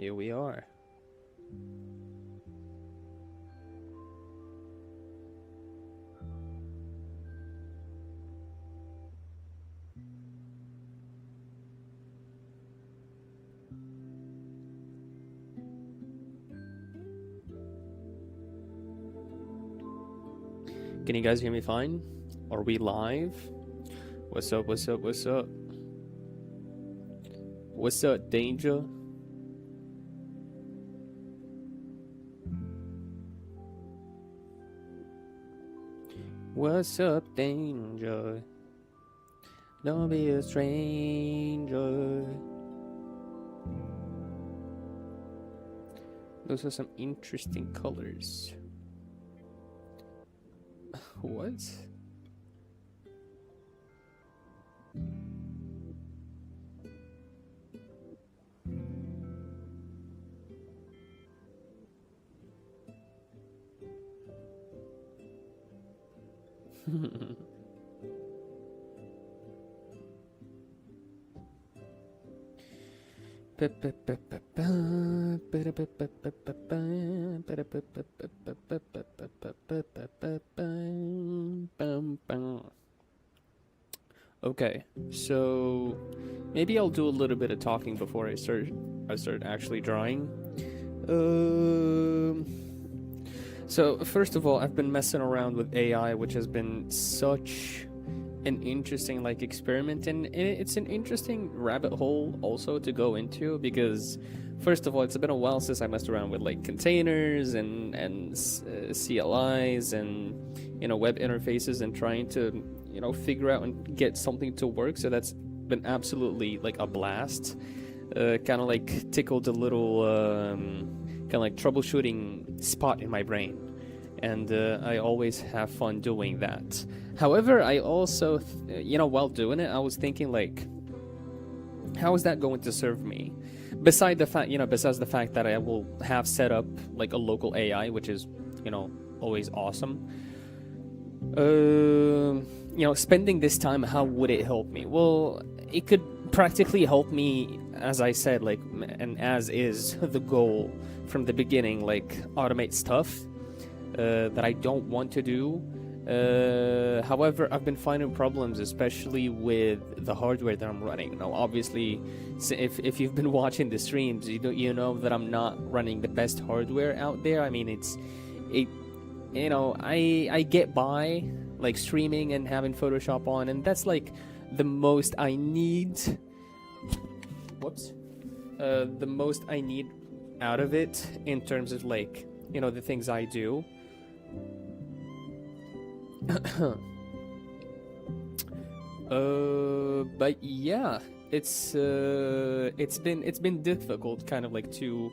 Here we are. Can you guys hear me fine? Are we live? What's up, what's up, what's up? What's up, Danger? What's up, Danger? Don't be a stranger. Those are some interesting colors. What? Okay, so maybe I'll do a little bit of talking before I start actually drawing. So first of all, I've been messing around with AI, which has been such an interesting experiment, and it's an interesting rabbit hole also to go into, because first of all, it's been a while since I messed around with containers and CLIs and web interfaces, and trying to figure out and get something to work. So that's been absolutely a blast. Kind of tickled a little kind of troubleshooting spot in my brain, and I always have fun doing that. However, I also while doing it, I was thinking how is that going to serve me, besides the fact that I will have set up a local AI, which is always awesome. Spending this time, how would it help me? Well, it could practically help me, as I said, and as is the goal from the beginning, automate stuff that I don't want to do. However, I've been finding problems, especially with the hardware that I'm running. Now, obviously, if you've been watching the streams, you know that I'm not running the best hardware out there. I mean, I get by streaming and having Photoshop on, and that's the most I need. Whoops. The most I need out of it in terms of the things I do. But yeah, it's been difficult kind of to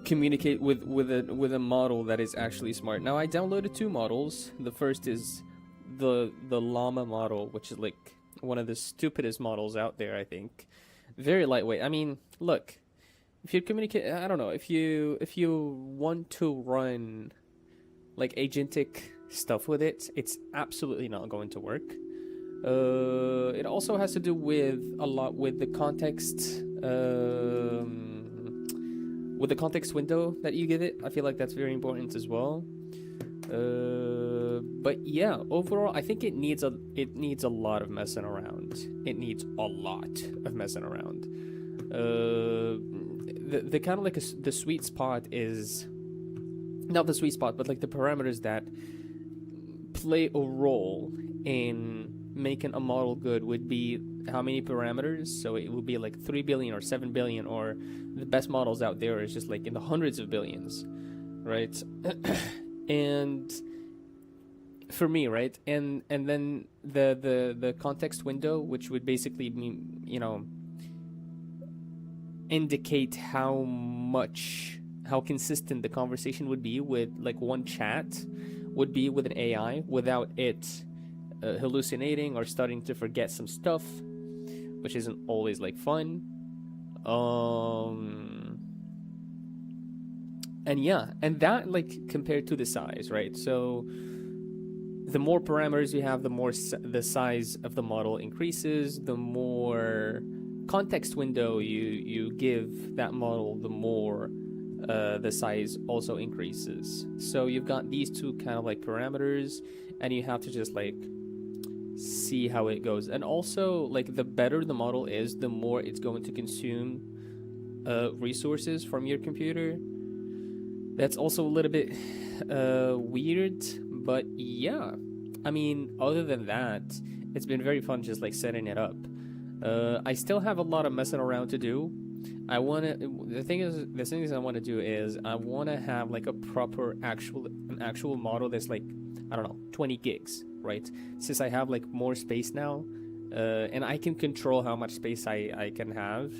communicate with a model that is actually smart. Now, I downloaded two models. The first is the llama model, which is one of the stupidest models out there, I think. Very lightweight. I mean, look, if you communicate, I don't know, if you want to run agentic stuff with it, it's absolutely not going to work. It also has to do with a lot with the context, with the context window that you give it. I feel that's very important as well. But yeah, overall, I think it needs a lot of messing around. It needs a lot of messing around. The kind of the sweet spot is not the sweet spot, but the parameters that play a role in making a model good would be how many parameters. So it would be 3 billion or 7 billion, or the best models out there is just in the hundreds of billions, right? And for me, right, and then the context window, which would basically mean indicate how consistent the conversation would be with one chat would be with an AI without it hallucinating or starting to forget some stuff, which isn't always fun. And yeah, and that compared to the size, right? So the more parameters you have, the more the size of the model increases, the more context window you give that model, the more the size also increases. So you've got these two kind of like parameters, and you have to just like see how it goes. And also, like, the better the model is, the more it's going to consume resources from your computer. That's also a little bit weird, but yeah. I mean, other than that, it's been very fun just like setting it up. I still have a lot of messing around to do. The thing is I want to do is I want to have like a proper actual model that's like, I don't know, 20 gigs, right? Since I have like more space now, and I can control how much space I can have.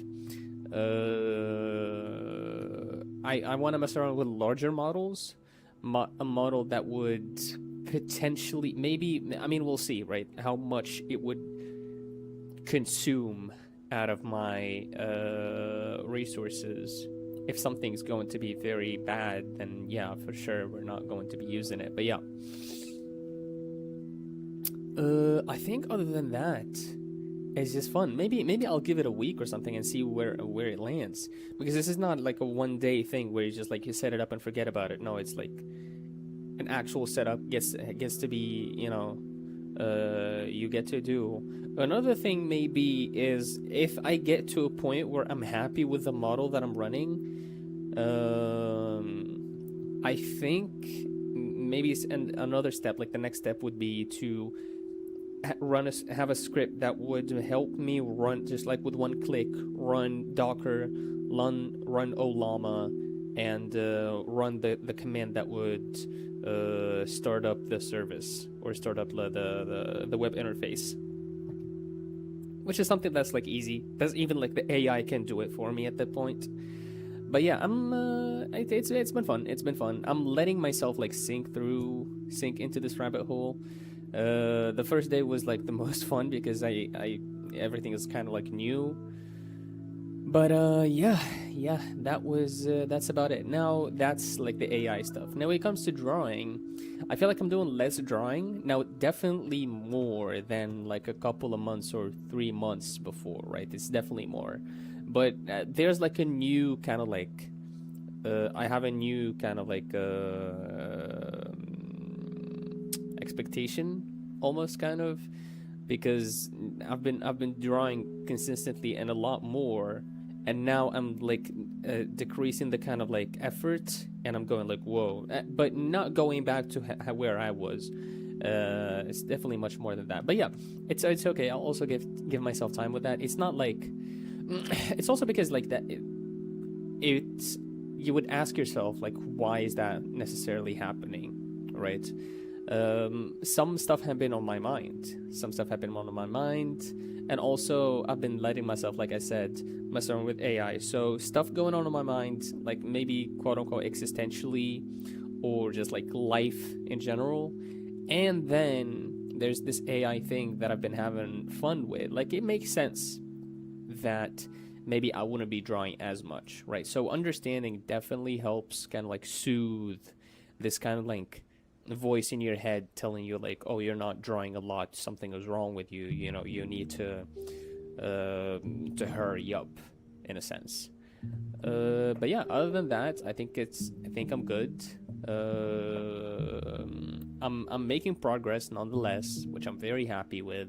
I want to mess around with larger models, a model that would potentially, maybe, I mean, we'll see, right? How much it would consume out of my resources. If something's going to be very bad, then yeah, for sure we're not going to be using it. But yeah, I think other than that, it's just fun. Maybe I'll give it a week or something and see where it lands, because this is not like a one day thing where you just like you set it up and forget about it. No, it's like an actual setup gets to be, you know, you get to do. Another thing maybe is if I get to a point where I'm happy with the model that I'm running, I think maybe another step, like the next step would be to have a script that would help me run, just like with one click, run Docker, run Olama, and run the command that would start up the service or start up the web interface, which is something that's like easy. That's even like the AI can do it for me at that point. But yeah, it's been fun. It's been fun. I'm letting myself like sink into this rabbit hole. The first day was like the most fun because I everything is kind of like new. But yeah, that's about it. Now that's like the AI stuff. Now when it comes to drawing, I feel like I'm doing less drawing now, definitely more than like a couple of months or 3 months before, right? It's definitely more. But there's like a new kind of like I have a new kind of like expectation, almost, kind of, because I've been drawing consistently and a lot more, and now I'm like decreasing the kind of like effort, and I'm going like whoa, but not going back to where I was. It's definitely much more than that, but yeah, it's okay. I'll also give myself time with that. It's not like it's also because like that it's you would ask yourself like, why is that necessarily happening, right? Some stuff have been on my mind. And also I've been letting myself, like I said, mess around with AI. So stuff going on in my mind, like maybe quote unquote existentially, or just like life in general. And then there's this AI thing that I've been having fun with. Like, it makes sense that maybe I wouldn't be drawing as much, right? So understanding definitely helps kind of like soothe this kind of like voice in your head telling you like, oh, you're not drawing a lot, something is wrong with you, you know, you need to hurry up, in a sense. But yeah, other than that, I think I'm good. I'm making progress nonetheless, which I'm very happy with.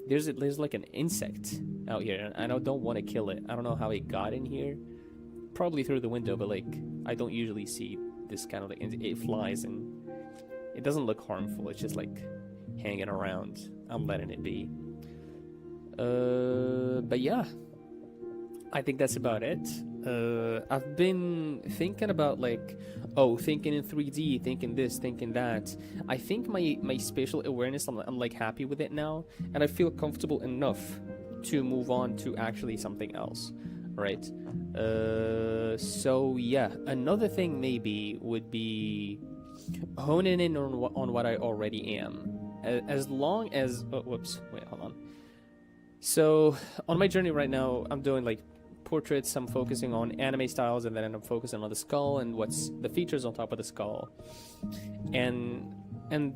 There's like an insect out here, and I don't want to kill it. I don't know how it got in here. Probably through the window, but like I don't usually see this kind of like, it flies and it doesn't look harmful. It's just like hanging around. I'm letting it be. But yeah, I think that's about it. I've been thinking about like, thinking in 3D, thinking this, thinking that. I think my spatial awareness, I'm like happy with it now, and I feel comfortable enough to move on to actually something else, right? So yeah, another thing maybe would be honing in on what I already am. As long as hold on. So on my journey right now, I'm doing like portraits. I'm focusing on anime styles, and then I'm focusing on the skull and what's the features on top of the skull. And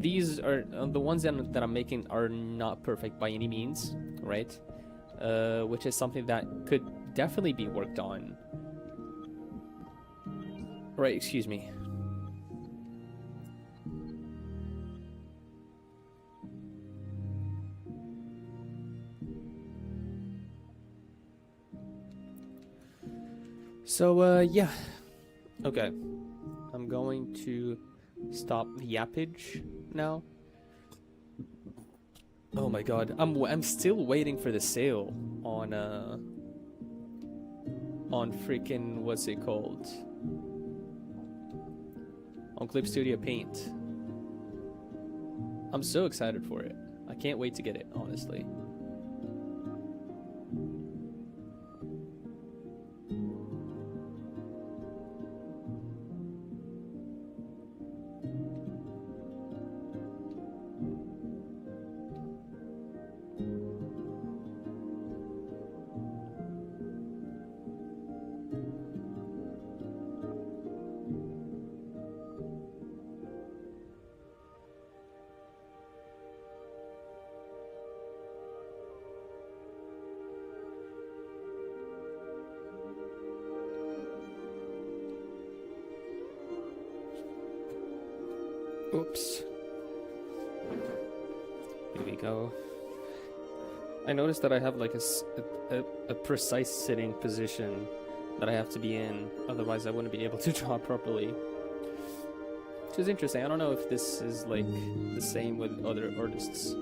these are the ones that I'm making are not perfect by any means, right? which is something that could definitely be worked on. Right, excuse me. So, yeah. Okay. I'm going to stop the yappage now. Oh my god. I'm still waiting for the sale on freaking, what's it called? On Clip Studio Paint. I'm so excited for it. I can't wait to get it, honestly. Oops. Here we go. I noticed that I have like a precise sitting position that I have to be in, otherwise I wouldn't be able to draw properly. Which is interesting. I don't know if this is like the same with other artists.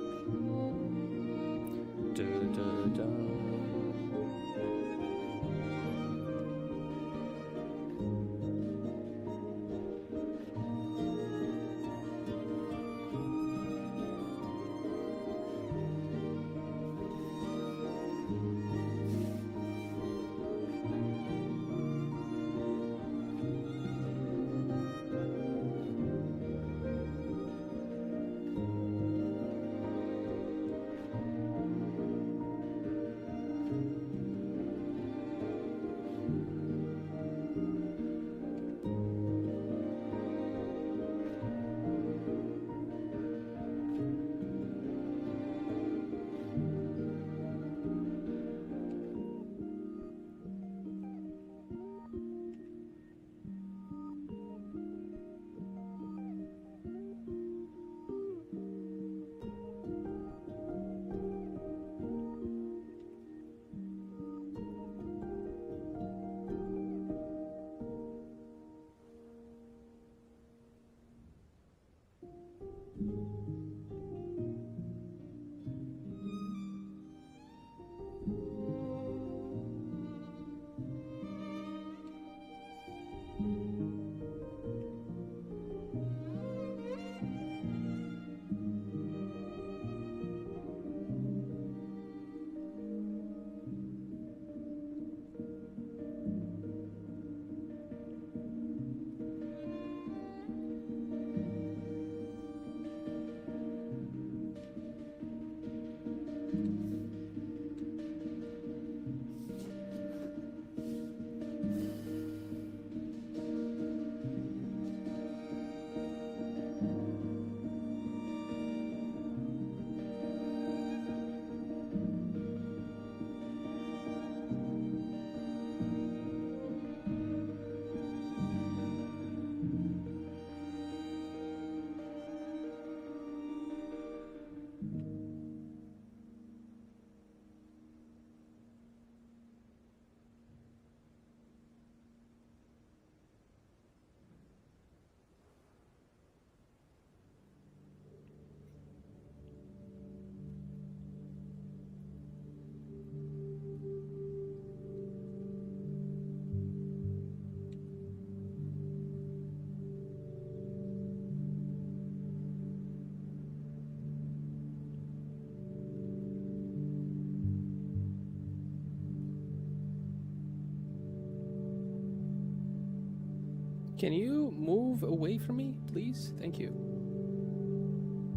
Can you move away from me, please? Thank you.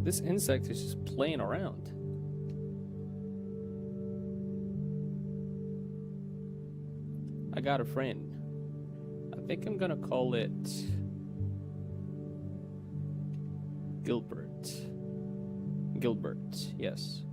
This insect is just playing around. I got a friend. I think I'm gonna call it Gilbert. Gilbert, yes.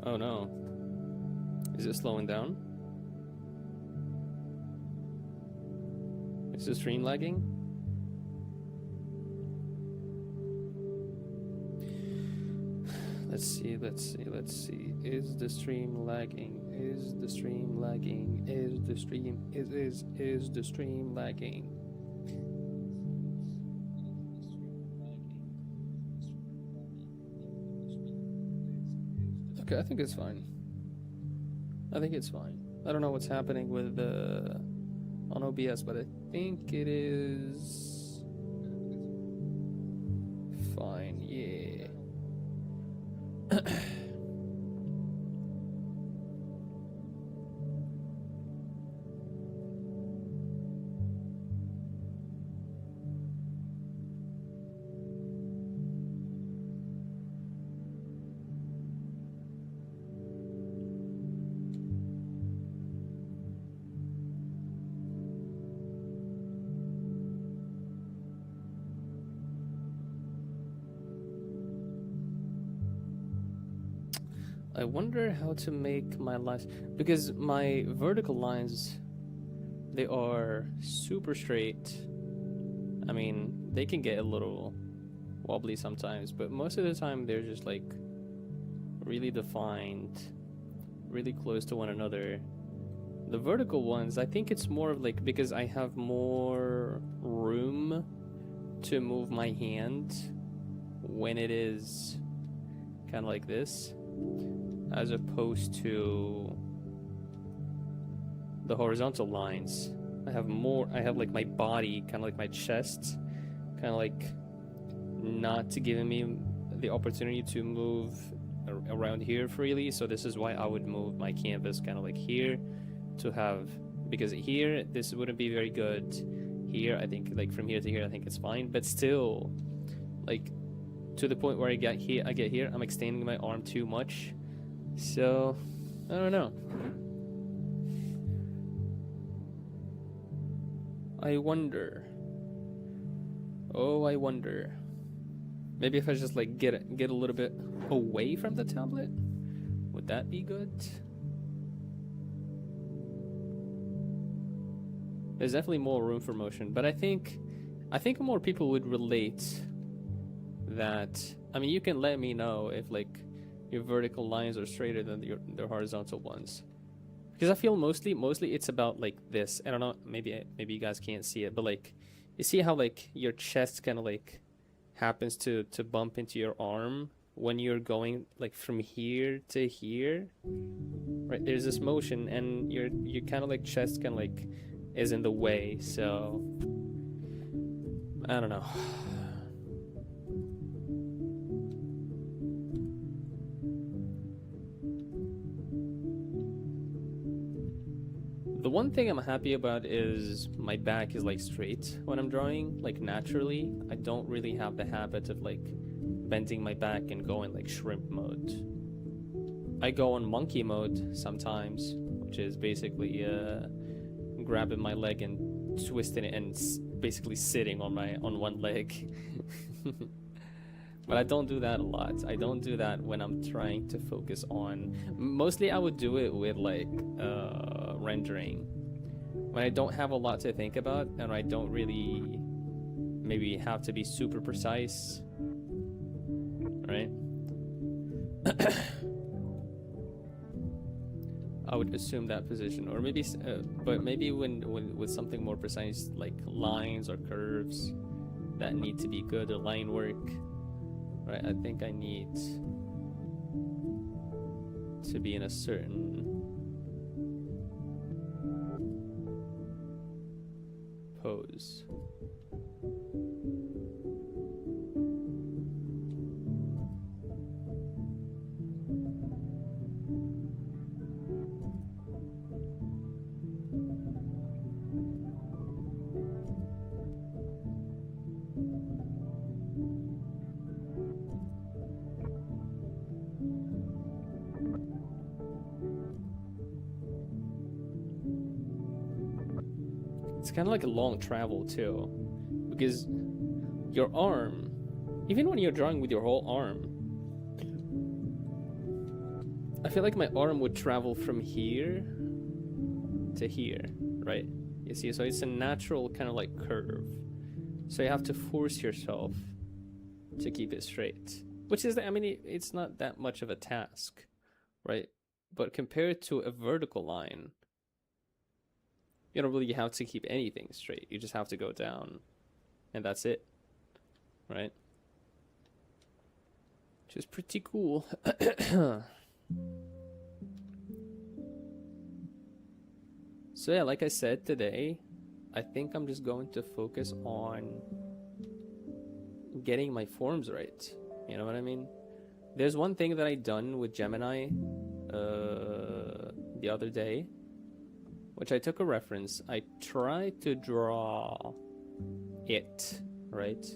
Oh no. Is it slowing down? Is the stream lagging? Let's see. Is the stream lagging? Is the stream lagging? Is the stream lagging? Okay, I think it's fine. I think it's fine. I don't know what's happening with on OBS, but I think it is fine. Yeah. I wonder how to make my lines, because my vertical lines, they are super straight. I mean, they can get a little wobbly sometimes, but most of the time they're just like really defined, really close to one another. The vertical ones, I think it's more of like, because I have more room to move my hand when it is kind of like this, as opposed to the horizontal lines. I have like my body, kind of like my chest, kind of like not giving me the opportunity to move around here freely. So this is why I would move my canvas kind of like here to have, because here this wouldn't be very good. Here I think like from here to here I think it's fine, but still like to the point where I get here I'm extending my arm too much. So I don't know. I wonder. Oh, I wonder. Maybe if I just like get a little bit away from the tablet, would that be good? There's definitely more room for motion, but I think more people would relate that. I mean, you can let me know if like your vertical lines are straighter than the horizontal ones, because I feel mostly it's about like this. I don't know, maybe you guys can't see it, but like you see how like your chest kind of like happens to bump into your arm when you're going like from here to here, right? There's this motion and your kind of like chest kind of like is in the way. So I don't know. The one thing I'm happy about is my back is like straight when I'm drawing, like naturally. I don't really have the habit of like bending my back and going like shrimp mode. I go on monkey mode sometimes, which is basically grabbing my leg and twisting it and basically sitting on one leg. But I don't do that a lot. I don't do that when I'm trying to focus on. Mostly I would do it with like rendering, when I don't have a lot to think about and I don't really maybe have to be super precise, right? I would assume that position, or maybe but maybe when with something more precise like lines or curves that need to be good, or line work, right? I think I need to be in a certain pose. It's kind of like a long travel too, because your arm, even when you're drawing with your whole arm, I feel like my arm would travel from here to here, right? You see, so it's a natural kind of like curve. So you have to force yourself to keep it straight, which is, I mean, it's not that much of a task, right? But compared to a vertical line, you don't really have to keep anything straight. You just have to go down, and that's it, right? Which is pretty cool. So yeah, like I said today, I think I'm just going to focus on getting my forms right. You know what I mean? There's one thing that I done with Gemini the other day, which I took a reference. I tried to draw it, right?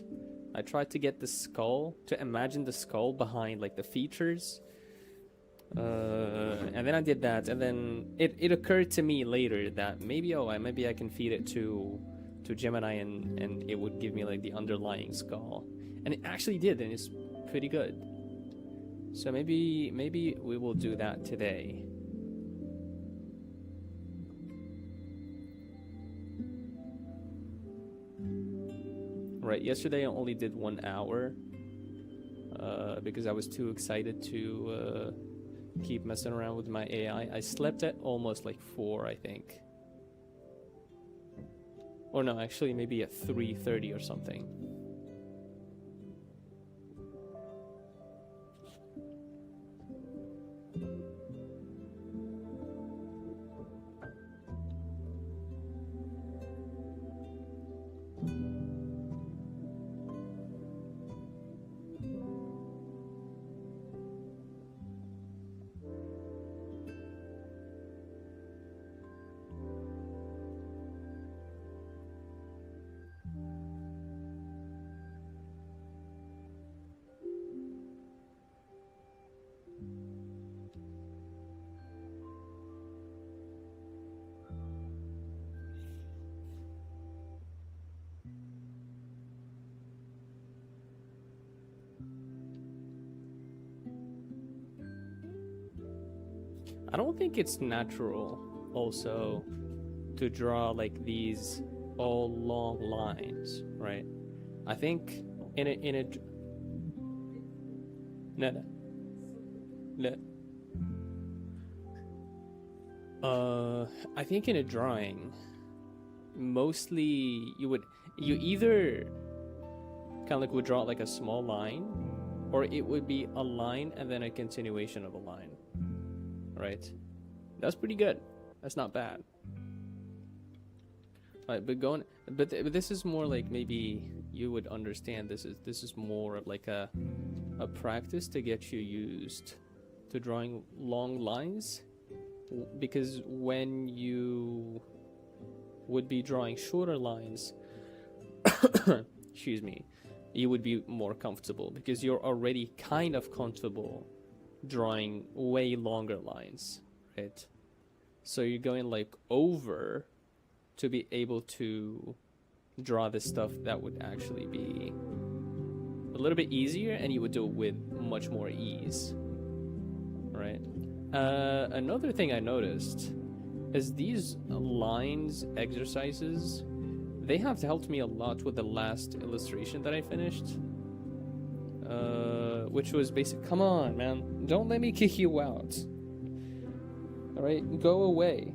I tried to get the skull, to imagine the skull behind like the features. And then I did that, and then it occurred to me later that maybe I can feed it to Gemini and it would give me like the underlying skull, and it actually did, and it's pretty good. So maybe we will do that today. Right, yesterday I only did 1 hour because I was too excited to keep messing around with my AI. I slept at almost like 4, I think. Or no, actually maybe at 3:30 or something. I don't think it's natural also to draw like these all long lines, right? I think in a no. I think in a drawing, mostly you either kind of like would draw like a small line, or it would be a line and then a continuation of a line, right? That's pretty good. That's not bad. Right, but this is more like, maybe you would understand, this is more of like a practice to get you used to drawing long lines, because when you would be drawing shorter lines, excuse me, you would be more comfortable because you're already kind of comfortable drawing way longer lines, right? So you're going like over to be able to draw the stuff that would actually be a little bit easier, and you would do it with much more ease, right? Another thing I noticed is these lines exercises, they have helped me a lot with the last illustration that I finished, which was basic. Come on, man, don't let me kick you out. All right, go away.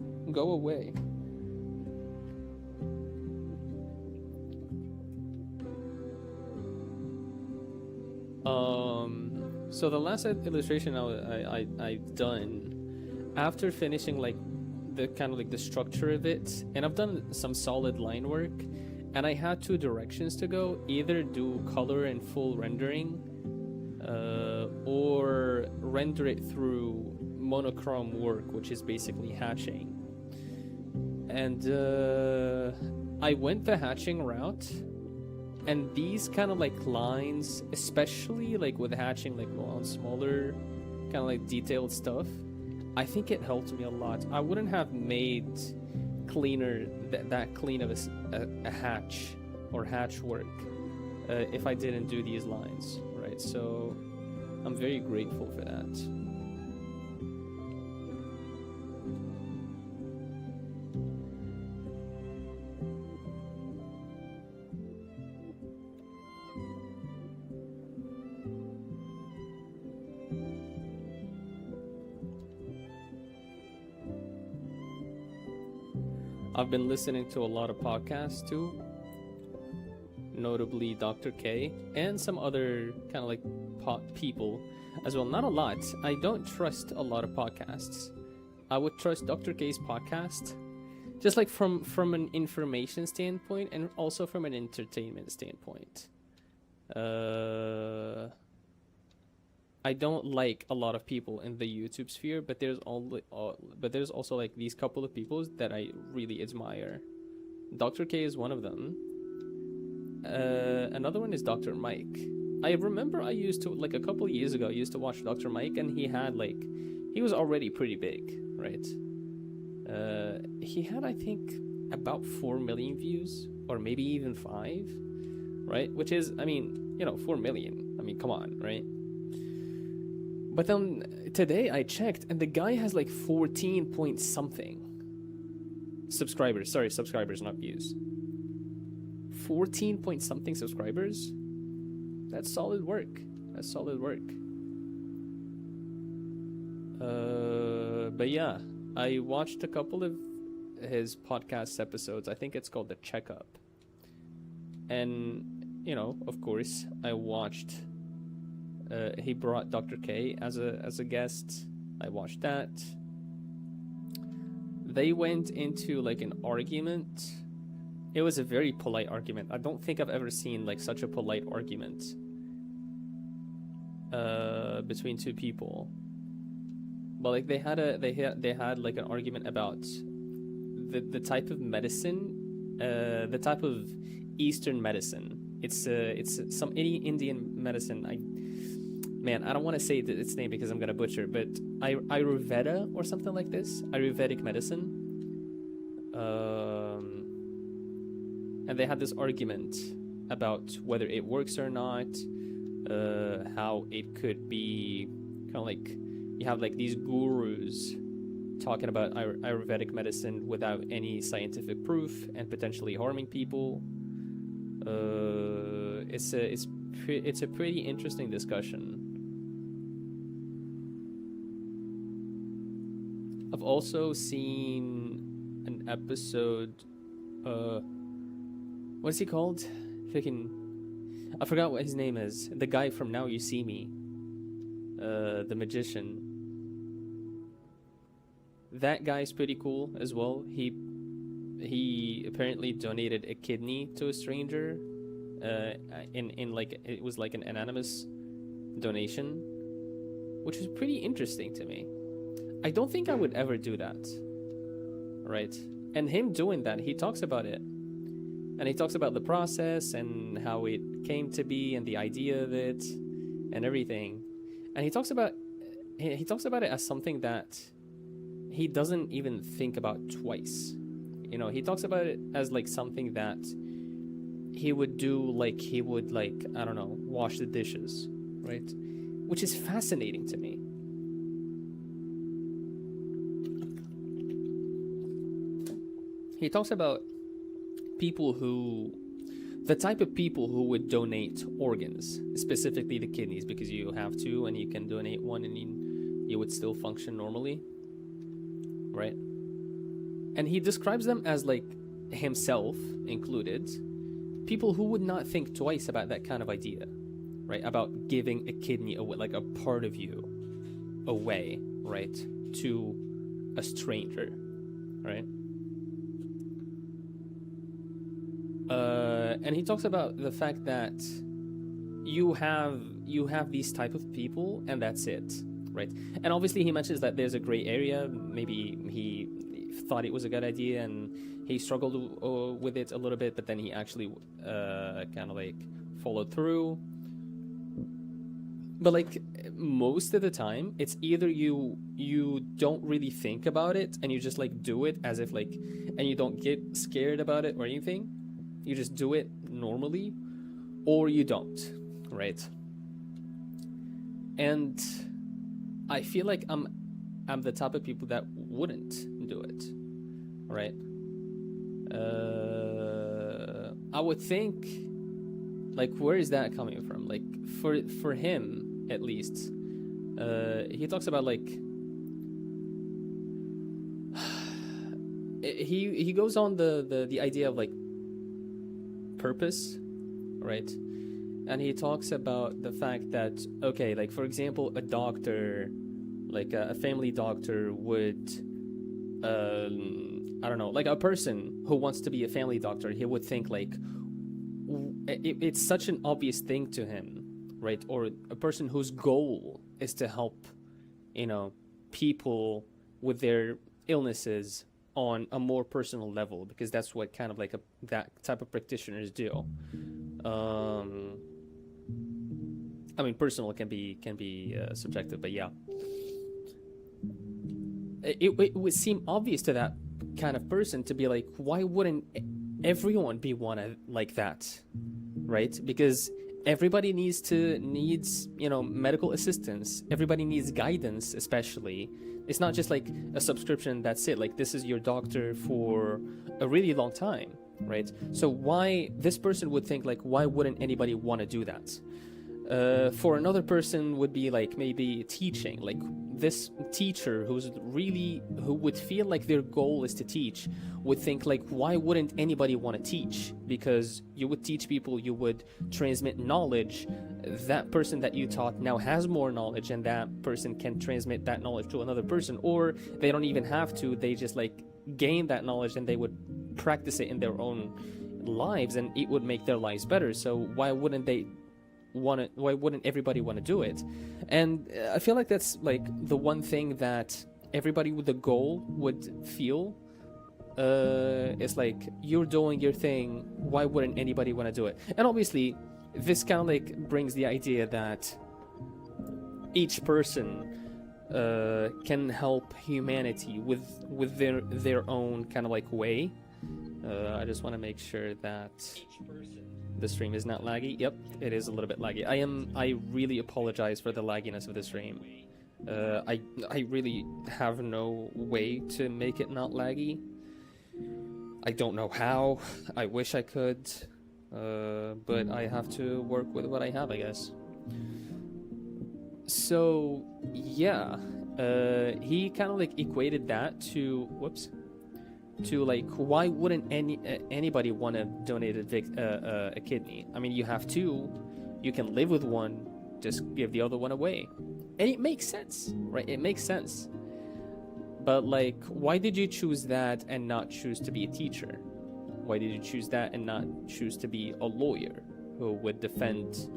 So the last illustration I've done, after finishing like the kind of like the structure of it, and I've done some solid line work, and I had two directions to go: either do color and full rendering, or render it through monochrome work, which is basically hatching. And I went the hatching route. And these kind of like lines, especially like with hatching, like on smaller kind of like detailed stuff, I think it helped me a lot. I wouldn't have made cleaner that clean of a hatch or hatch work if I didn't do these lines, right? So I'm very grateful for that. I've been listening to a lot of podcasts too, notably Dr. K and some other kind of like people as well. Not a lot. I don't trust a lot of podcasts. I would trust Dr. K's podcast, just like from an information standpoint and also from an entertainment standpoint. I don't like a lot of people in the YouTube sphere, but there's also like these couple of people that I really admire. Dr. K is one of them. Another one is Dr. Mike. I remember I used to, like a couple of years ago, I used to watch Dr. Mike, and he was already pretty big, right? He had, I think, about 4 million views, or maybe even 5, right? Which is, I mean, 4 million. I mean, come on, right? But then today I checked, and the guy has like 14 point something subscribers. Sorry, subscribers, not views. 14 point something subscribers. That's solid work. That's solid work. But yeah, I watched a couple of his podcast episodes. I think it's called The Checkup. And, of course, I watched... he brought Dr. K as a guest. I watched that. They went into like an argument. It was a very polite argument. I don't think I've ever seen like such a polite argument between two people. But like they had like an argument about the type of medicine, the type of Eastern medicine. It's some Indian medicine. I don't want to say its name because I'm gonna butcher, but Ayurveda or something like this. Ayurvedic medicine. And they had this argument about whether it works or not, how it could be kind of like you have like these gurus talking about Ayurvedic medicine without any scientific proof and potentially harming people. It's a pretty interesting discussion. I've also seen an episode. What's he called? I forgot what his name is. The guy from Now You See Me. The magician. That guy's pretty cool as well. He apparently donated a kidney to a stranger. In like it was like an anonymous donation, which is pretty interesting to me. I don't think I would ever do that. Right? And him doing that, he talks about it. And he talks about the process and how it came to be and the idea of it and everything. And he talks about it as something that he doesn't even think about twice. He talks about it as like something that he would do, like he would, like, I don't know, wash the dishes, right? Which is fascinating to me. He talks about the type of people who would donate organs, specifically the kidneys, because you have to, and you can donate one and you would still function normally, right? And he describes them as, like, himself included, people who would not think twice about that kind of idea, right? About giving a kidney away, like a part of you away, right? To a stranger, right? And he talks about the fact that you have these type of people, and that's it, right? And obviously he mentions that there's a gray area. Maybe he thought it was a good idea and he struggled with it a little bit, but then he actually kind of like followed through. But like most of the time, it's either you don't really think about it and you just like do it as if like, and you don't get scared about it or anything. You just do it normally, or you don't, right? And I feel like I'm the type of people that wouldn't do it, right? I would think, like, where is that coming from? Like, for him at least, he talks about like he goes on the idea of like purpose, right? And he talks about the fact that, okay, like for example, a doctor, like a family doctor would, I don't know, like a person who wants to be a family doctor, he would think like it's such an obvious thing to him, right? Or a person whose goal is to help, you know, people with their illnesses on a more personal level, because that's what kind of like that type of practitioners do. I mean, personal can be subjective, but yeah, it would seem obvious to that kind of person to be like, why wouldn't everyone be one like that, right? Because everybody needs you know, medical assistance. Everybody needs guidance, especially. It's not just like a subscription, that's it. Like, this is your doctor for a really long time, right? So why this person would think like, why wouldn't anybody want to do that? For another person would be like maybe teaching, like this teacher who would feel like their goal is to teach, would think like, why wouldn't anybody want to teach? Because you would teach people, you would transmit knowledge. That person that you taught now has more knowledge, and that person can transmit that knowledge to another person, or they don't even have to, they just like gain that knowledge and they would practice it in their own lives, and it would make their lives better. So why wouldn't everybody want to do it? And I feel like that's like the one thing that everybody with a goal would feel. It's like, you're doing your thing, why wouldn't anybody want to do it? And obviously this kind of like brings the idea that each person can help humanity with their own kind of like way. I just want to make sure that the stream is not laggy. Yep, it is a little bit laggy. I really apologize for the lagginess of the stream. I really have no way to make it not laggy. I don't know how. I wish I could, but I have to work with what I have, I guess. So yeah, he kind of like equated that to like, why wouldn't anybody want to donate a kidney? I mean, you have two, you can live with one, just give the other one away, and it makes sense, right? It makes sense. But like, why did you choose that and not choose to be a teacher? Why did you choose that and not choose to be a lawyer who would defend,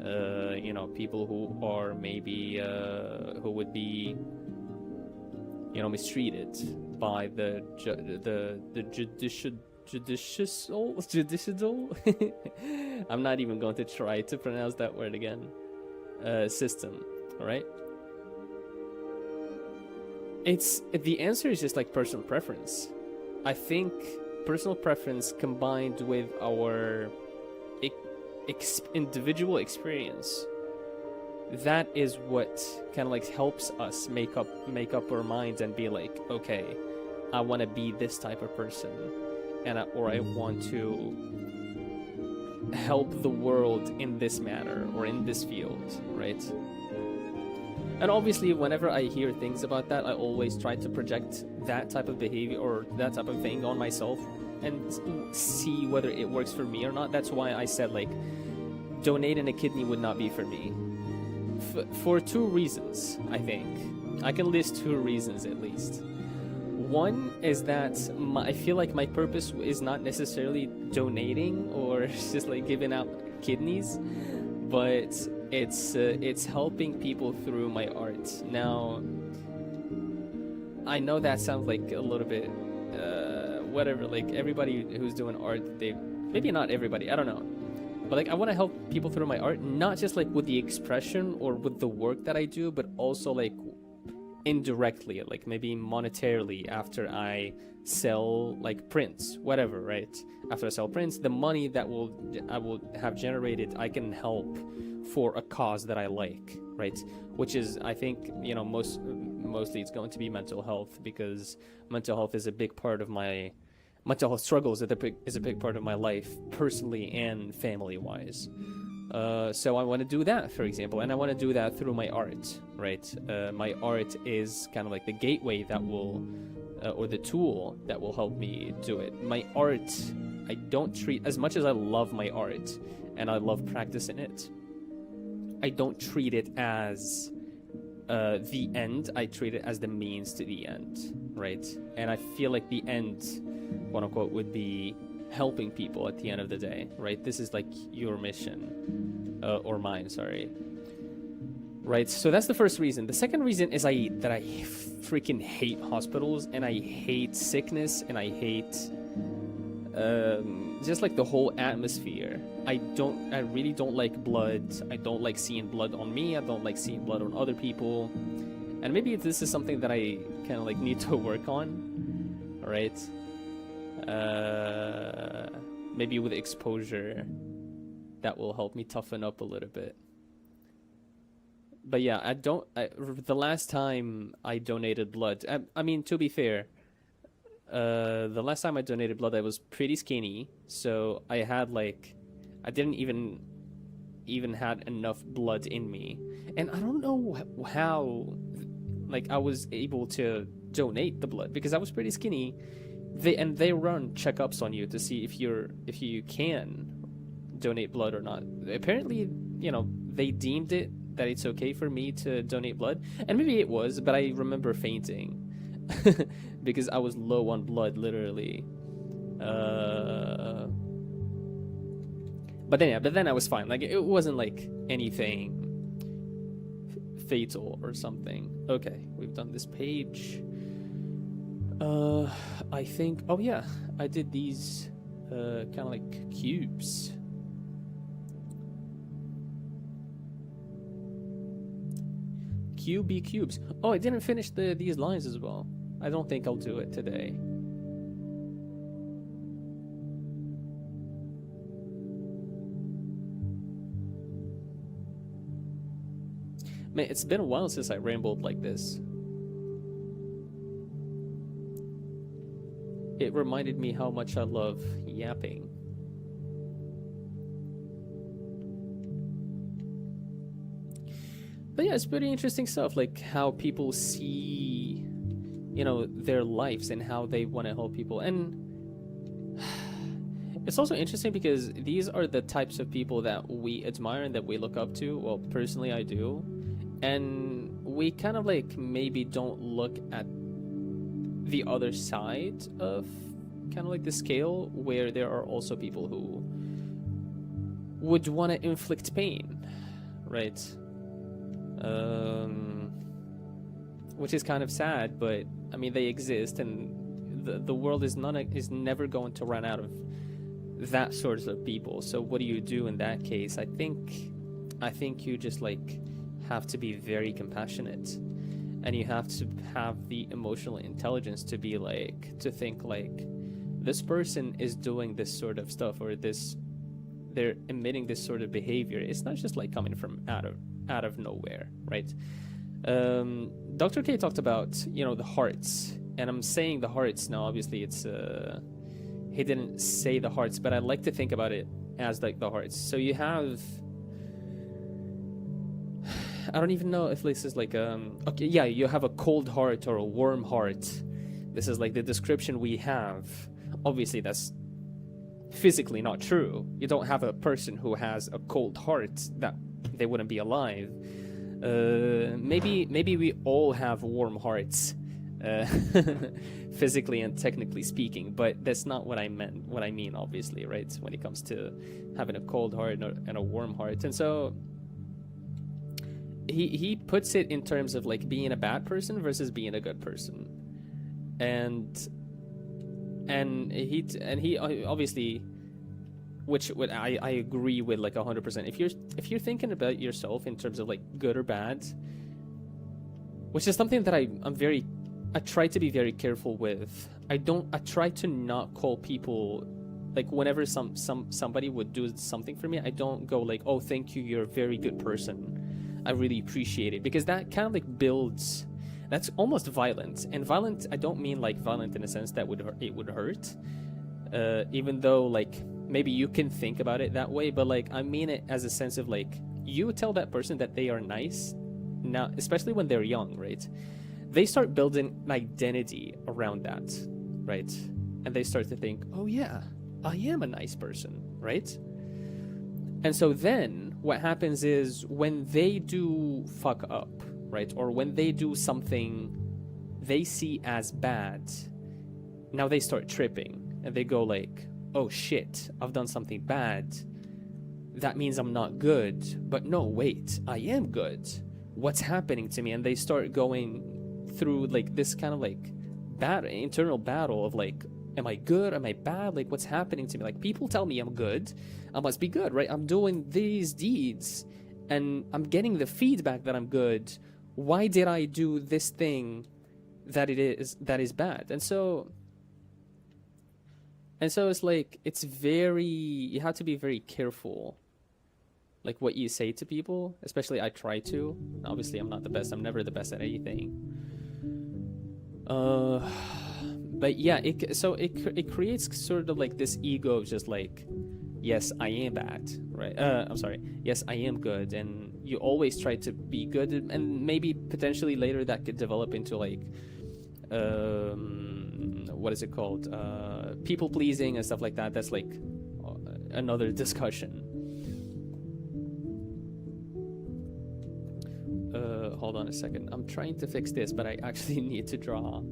you know, people who are maybe who would be, you know, mistreated by the judicial I'm not even going to try to pronounce that word again, system, all right? The answer is just like personal preference. I think personal preference combined with our individual experience, that is what kind of like helps us make up our minds and be like, okay, I want to be this type of person, and or I want to help the world in this manner or in this field, right? And obviously, whenever I hear things about that, I always try to project that type of behavior or that type of thing on myself and see whether it works for me or not. That's why I said, like, donating a kidney would not be for me. For two reasons, I think. I can list two reasons at least. One is that I feel like my purpose is not necessarily donating or just like giving out kidneys, but it's helping people through my art. Now, I know that sounds like a little bit whatever, like everybody who's doing art, maybe not everybody, I don't know, but like I want to help people through my art, not just like with the expression or with the work that I do, but also like indirectly, like maybe monetarily, after I sell like prints, whatever, right? After I sell prints, the money that I will have generated, I can help for a cause that I like, right? Which is, I think, you know, mostly it's going to be mental health, because mental health is a big part of my mental health struggles is a big part of my life, personally and family wise. So I want to do that, for example, and I want to do that through my art, right? My art is kind of like the gateway that will or the tool that will help me do it. My art, I don't treat, as much as I love my art and I love practicing it, I don't treat it as the end. I treat it as the means to the end, right? And I feel like the end, quote unquote, would be helping people at the end of the day, right? This is like your mission, or mine, sorry. Right, so that's the first reason. The second reason is that I freaking hate hospitals, and I hate sickness, and I hate just like the whole atmosphere. I really don't like blood. I don't like seeing blood on me. I don't like seeing blood on other people. And maybe this is something that I kind of like need to work on, right? Maybe with exposure, that will help me toughen up a little bit. But yeah, the last time I donated blood, I mean, to be fair, the last time I donated blood, I was pretty skinny, so I didn't even had enough blood in me, and I don't know how, like, I was able to donate the blood because I was pretty skinny. They run checkups on you to see if you can donate blood or not. Apparently, you know, they deemed it that it's okay for me to donate blood, and maybe it was, but I remember fainting because I was low on blood, literally. But then I was fine. Like, it wasn't like anything fatal or something. Okay, we've done this page. I think, oh yeah, I did these kind of like cubes. QB cubes. Oh, I didn't finish these lines as well. I don't think I'll do it today. Man, it's been a while since I rambled like this. It reminded me how much I love yapping. But yeah, it's pretty interesting stuff, like how people see, you know, their lives and how they want to help people. And it's also interesting because these are the types of people that we admire and that we look up to. Well, personally, I do. And we kind of like maybe don't look at the other side of kind of like the scale, where there are also people who would want to inflict pain, right? Which is kind of sad, but I mean, they exist, and the world is never going to run out of that sorts of people. So what do you do in that case? I think you just like have to be very compassionate, and you have to have the emotional intelligence to be like, to think like, this person is doing this sort of stuff, or they're emitting this sort of behavior. It's not just like coming from out of nowhere, right? Dr. K talked about, you know, the hearts, and I'm saying the hearts now. Obviously, it's he didn't say the hearts, but I like to think about it as like the hearts. So you have, I don't even know if this is like okay, yeah, you have a cold heart or a warm heart. This is like the description we have. Obviously, that's physically not true. You don't have a person who has a cold heart, that they wouldn't be alive. Maybe we all have warm hearts, physically and technically speaking, but that's not what I mean, obviously, right? When it comes to having a cold heart and a warm heart. And so he puts it in terms of like being a bad person versus being a good person. And he obviously, which I agree with like 100%. If you're thinking about yourself in terms of like good or bad, which is something that I try to be very careful with. I try to not call people, like, whenever somebody would do something for me, I don't go like, oh, thank you, you're a very good person, I really appreciate it, because that kind of like builds, that's almost violent. And violent, I don't mean like violent in a sense that it would hurt, even though like maybe you can think about it that way, but like I mean it as a sense of like, you tell that person that they are nice now, especially when they're young, right? they start building an identity around that, right? And they start to think, oh yeah, I am a nice person, right? And so then what happens is when they do fuck up, right? Or when they do something they see as bad, now they start tripping and they go like, oh shit, I've done something bad. That means I'm not good. But no, wait, I am good. What's happening to me? And they start going through like this kind of like internal battle of like, am I good? Am I bad? Like, what's happening to me? Like, people tell me I'm good. I must be good, right? I'm doing these deeds and I'm getting the feedback that I'm good. Why did I do this thing that is bad? And so it's like, it's very, you have to be very careful, like what you say to people, especially I try to. Obviously, I'm not the best. I'm never the best at anything. But yeah, it creates sort of like this ego of just like, yes, I am bad, right? I'm sorry. Yes, I am good, and you always try to be good, and maybe potentially later that could develop into like, what is it called? People pleasing and stuff like that. That's like another discussion. Hold on a second. I'm trying to fix this, but I actually need to draw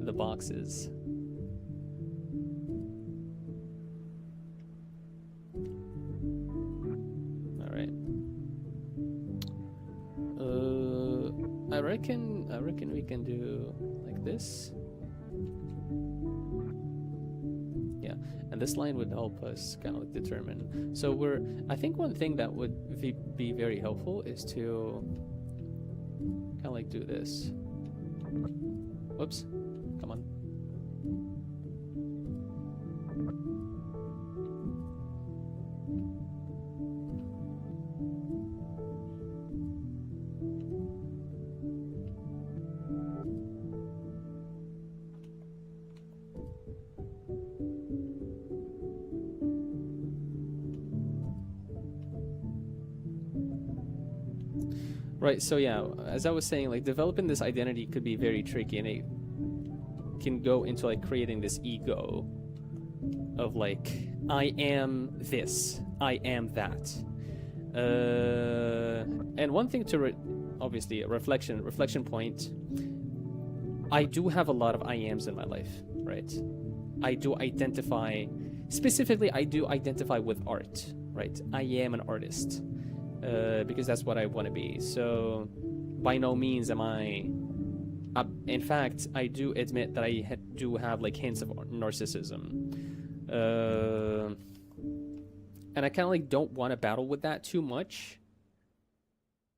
the boxes. All right. I reckon we can do like this. Yeah, and this line would help us kind of like determine. So I think one thing that would be very helpful is to kind of like do this. Whoops. Come on. Right, so yeah, as I was saying, like developing this identity could be very tricky, and it can go into like creating this ego of like, I am this, I am that. And one thing to obviously a reflection point, I do have a lot of I ams in my life, right? I do identify with art, right? I am an artist. Because that's what I want to be. So by no means am I in fact, I do admit that I do have like hints of narcissism, and I kind of like don't want to battle with that too much,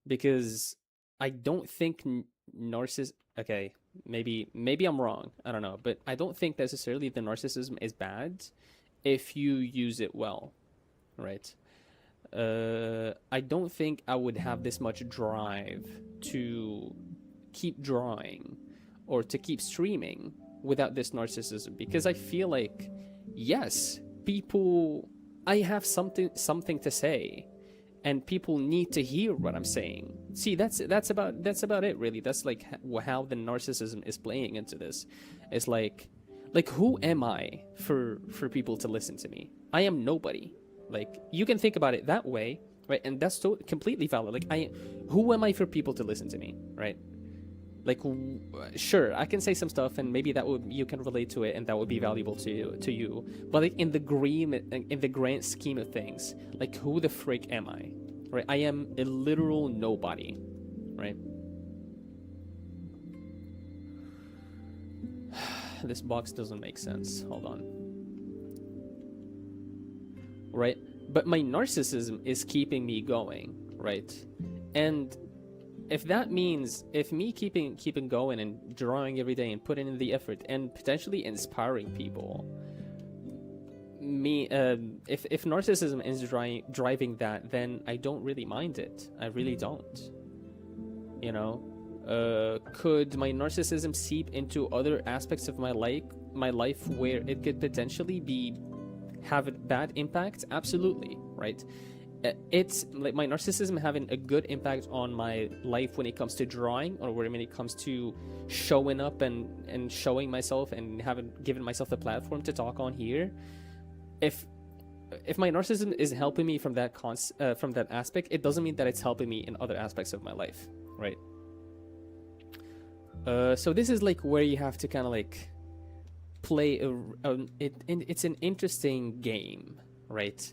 because I don't think okay, maybe I'm wrong, I don't know, but I don't think necessarily the narcissism is bad if you use it well, right? I don't think I would have this much drive to keep drawing or to keep streaming without this narcissism, because I feel like, yes, I have something to say, and people need to hear what I'm saying. See, that's about it, really. That's like how the narcissism is playing into this. It's like who am I for people to listen to me? I am nobody. Like, you can think about it that way, right? And that's completely valid. Like, who am I for people to listen to me, right? Like, sure, I can say some stuff, and maybe you can relate to it, and that would be valuable to you. But like in the grand scheme of things, like, who the frick am I, right? I am a literal nobody, right? This box doesn't make sense. Hold on. Right? But my narcissism is keeping me going, right? And if that means, if me keeping going and drawing every day and putting in the effort and potentially inspiring people, if narcissism is driving that, then I don't really mind it. I really don't. You know, could my narcissism seep into other aspects of my life where it could potentially have a bad impact? Absolutely, right? it's like my narcissism having a good impact on my life when it comes to drawing, or when it comes to showing up and showing myself and having given myself the platform to talk on here. If if my narcissism is helping me from from that aspect, it doesn't mean that it's helping me in other aspects of my life, right? So this is like where you have to kind of like play it's an interesting game, right?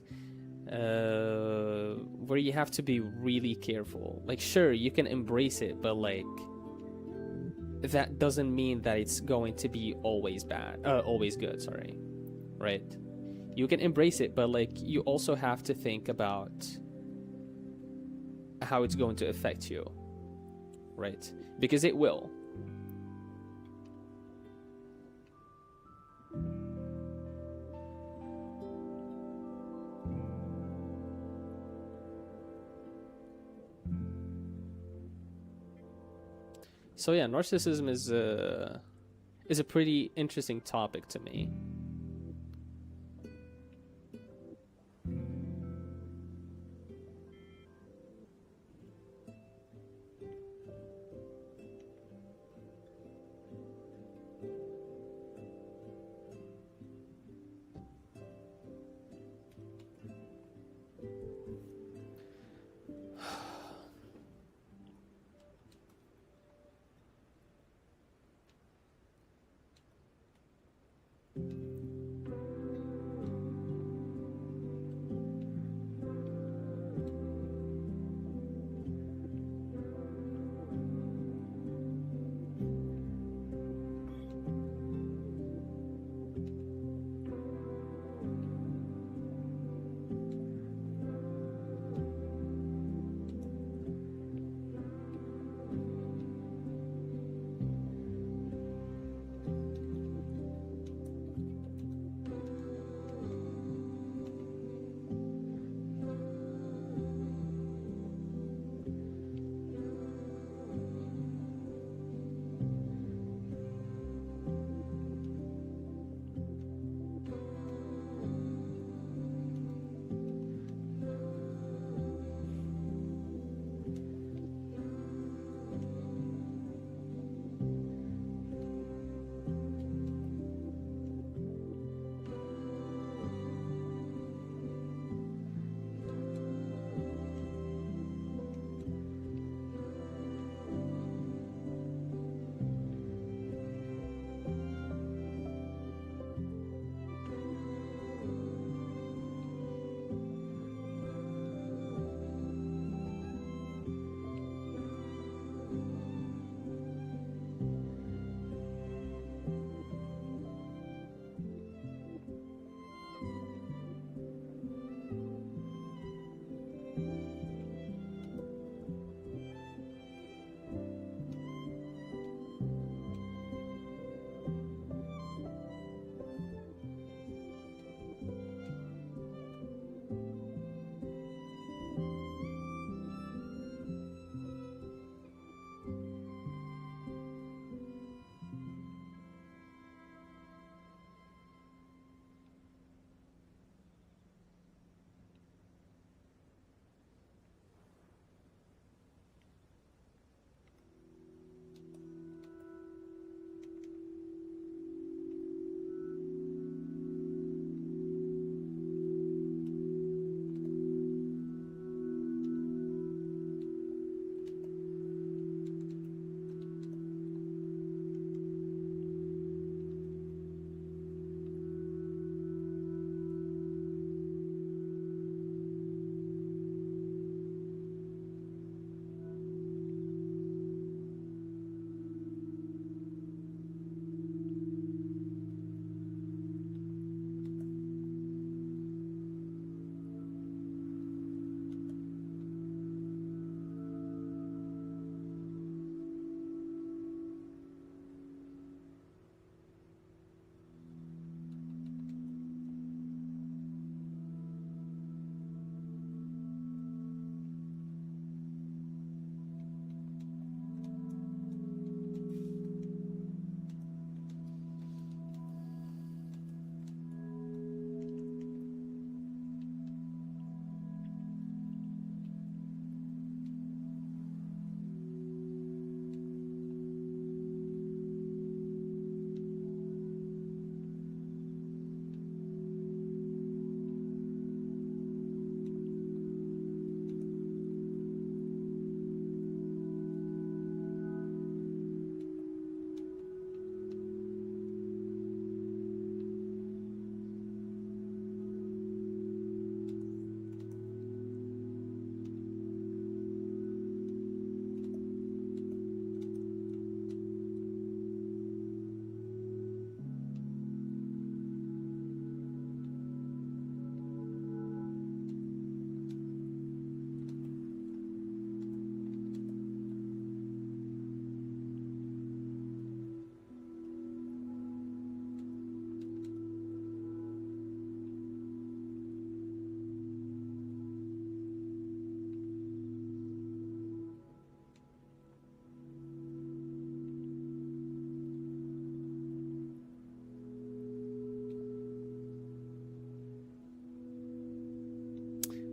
Where you have to be really careful. Like, sure, you can embrace it, but like that doesn't mean that it's going to be always bad, always good. Sorry, right? You can embrace it, but like you also have to think about how it's going to affect you, right? Because it will. So yeah, narcissism is a pretty interesting topic to me.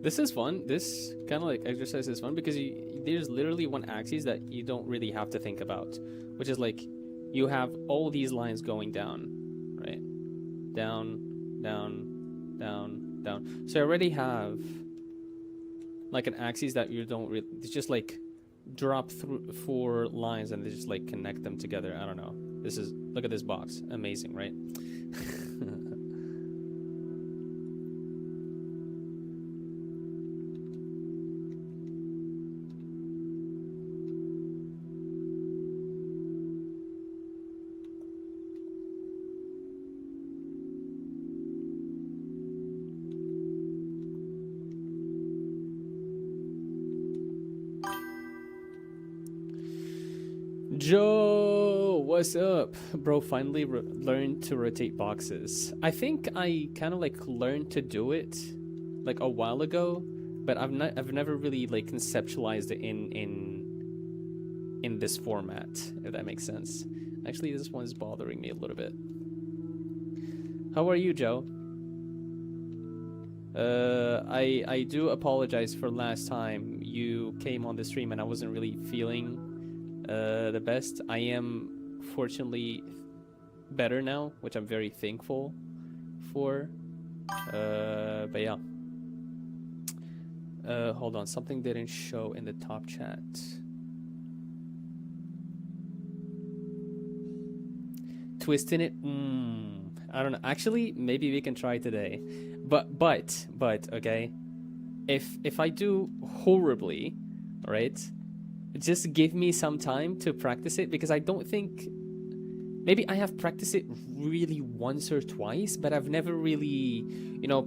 This is fun. This kind of like exercise is fun because there's literally one axis that you don't really have to think about, which is like you have all these lines going down, right? Down, down, down, down. So I already have like an axis that you don't really. It's just like drop through 4 lines and they just like connect them together. I don't know. This is, look at this box. Amazing, right? Joe, what's up? Bro, finally learned to rotate boxes. I think I kind of like learned to do it like a while ago, but I've never really like conceptualized it in this format, if that makes sense. Actually, this one's bothering me a little bit. How are you, Joe? I do apologize for last time you came on the stream and I wasn't really feeling the best. I am fortunately better now, which I'm very thankful for. But yeah. Hold on, something didn't show in the top chat. Twisting it? I don't know. Actually, maybe we can try today. But okay. If I do horribly, right? Just give me some time to practice it, because I don't think, maybe I have practiced it really once or twice, but I've never really,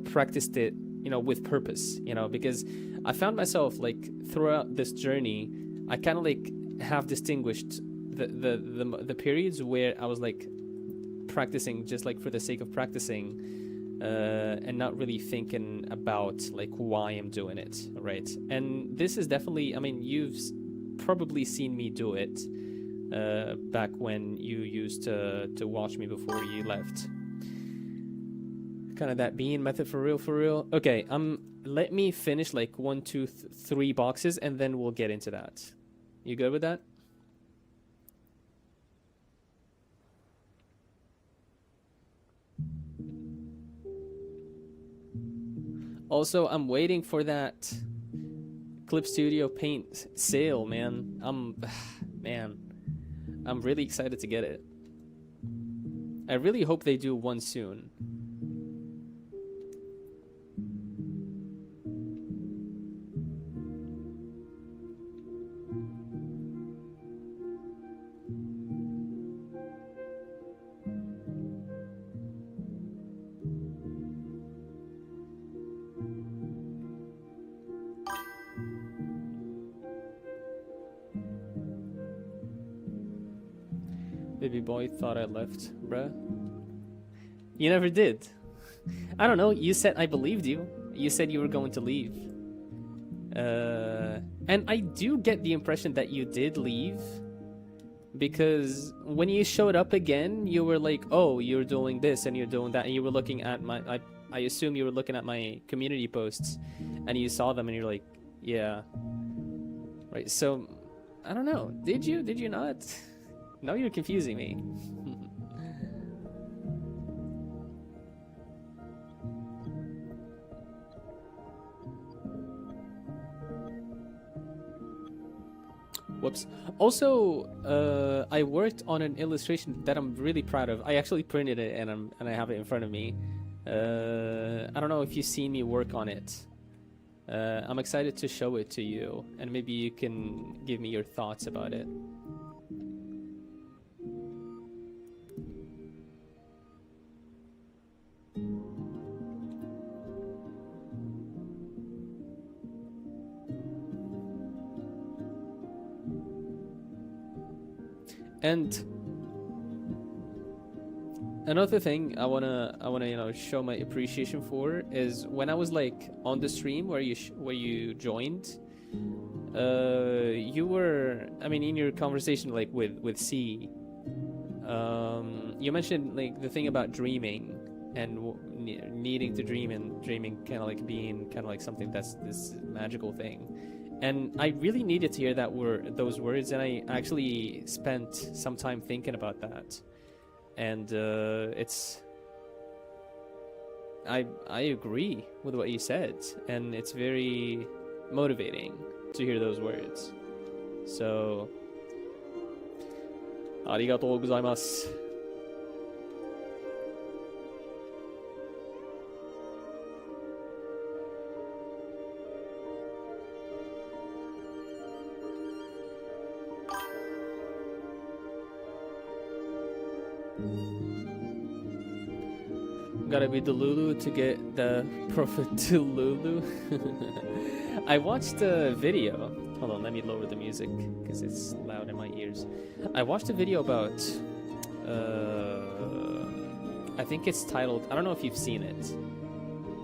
practiced it, with purpose, because I found myself like throughout this journey, I kind of like have distinguished the periods where I was like practicing just like for the sake of practicing, and not really thinking about like why I'm doing it, right? And this is definitely, I mean, you've probably seen me do it back when you used to watch me before you left. Kind of that bean method for real. Okay, let me finish like 1, 2, 3 boxes and then we'll get into that. You good with that? Also, I'm waiting for that Clip Studio Paint sale, man. I'm really excited to get it. I really hope they do one soon. Baby boy thought I left, bruh. You never did. I don't know, you said I believed you. You said you were going to leave. And I do get the impression that you did leave, because when you showed up again, you were like, oh, you're doing this and you're doing that, and you were looking at my, I assume you were looking at my community posts, and you saw them and you're like, yeah. Right, so, I don't know, did you not? Now you're confusing me. Whoops. Also, I worked on an illustration that I'm really proud of. I actually printed it and I have it in front of me. I don't know if you've seen me work on it. I'm excited to show it to you, and maybe you can give me your thoughts about it. And another thing I wanna show my appreciation for is when I was like on the stream where you joined, you were, I mean, in your conversation like with C, you mentioned like the thing about dreaming, and needing to dream, and dreaming kind of like being kind of like something that's this magical thing. And I really needed to hear those words, and I actually spent some time thinking about that. And I agree with what you said, and it's very motivating to hear those words. So, ありがとうございます。Gotta be Delulu to get the Prophet Delulu. I watched a video. Hold on, let me lower the music because it's loud in my ears. I watched a video about. I think it's titled. I don't know if you've seen it.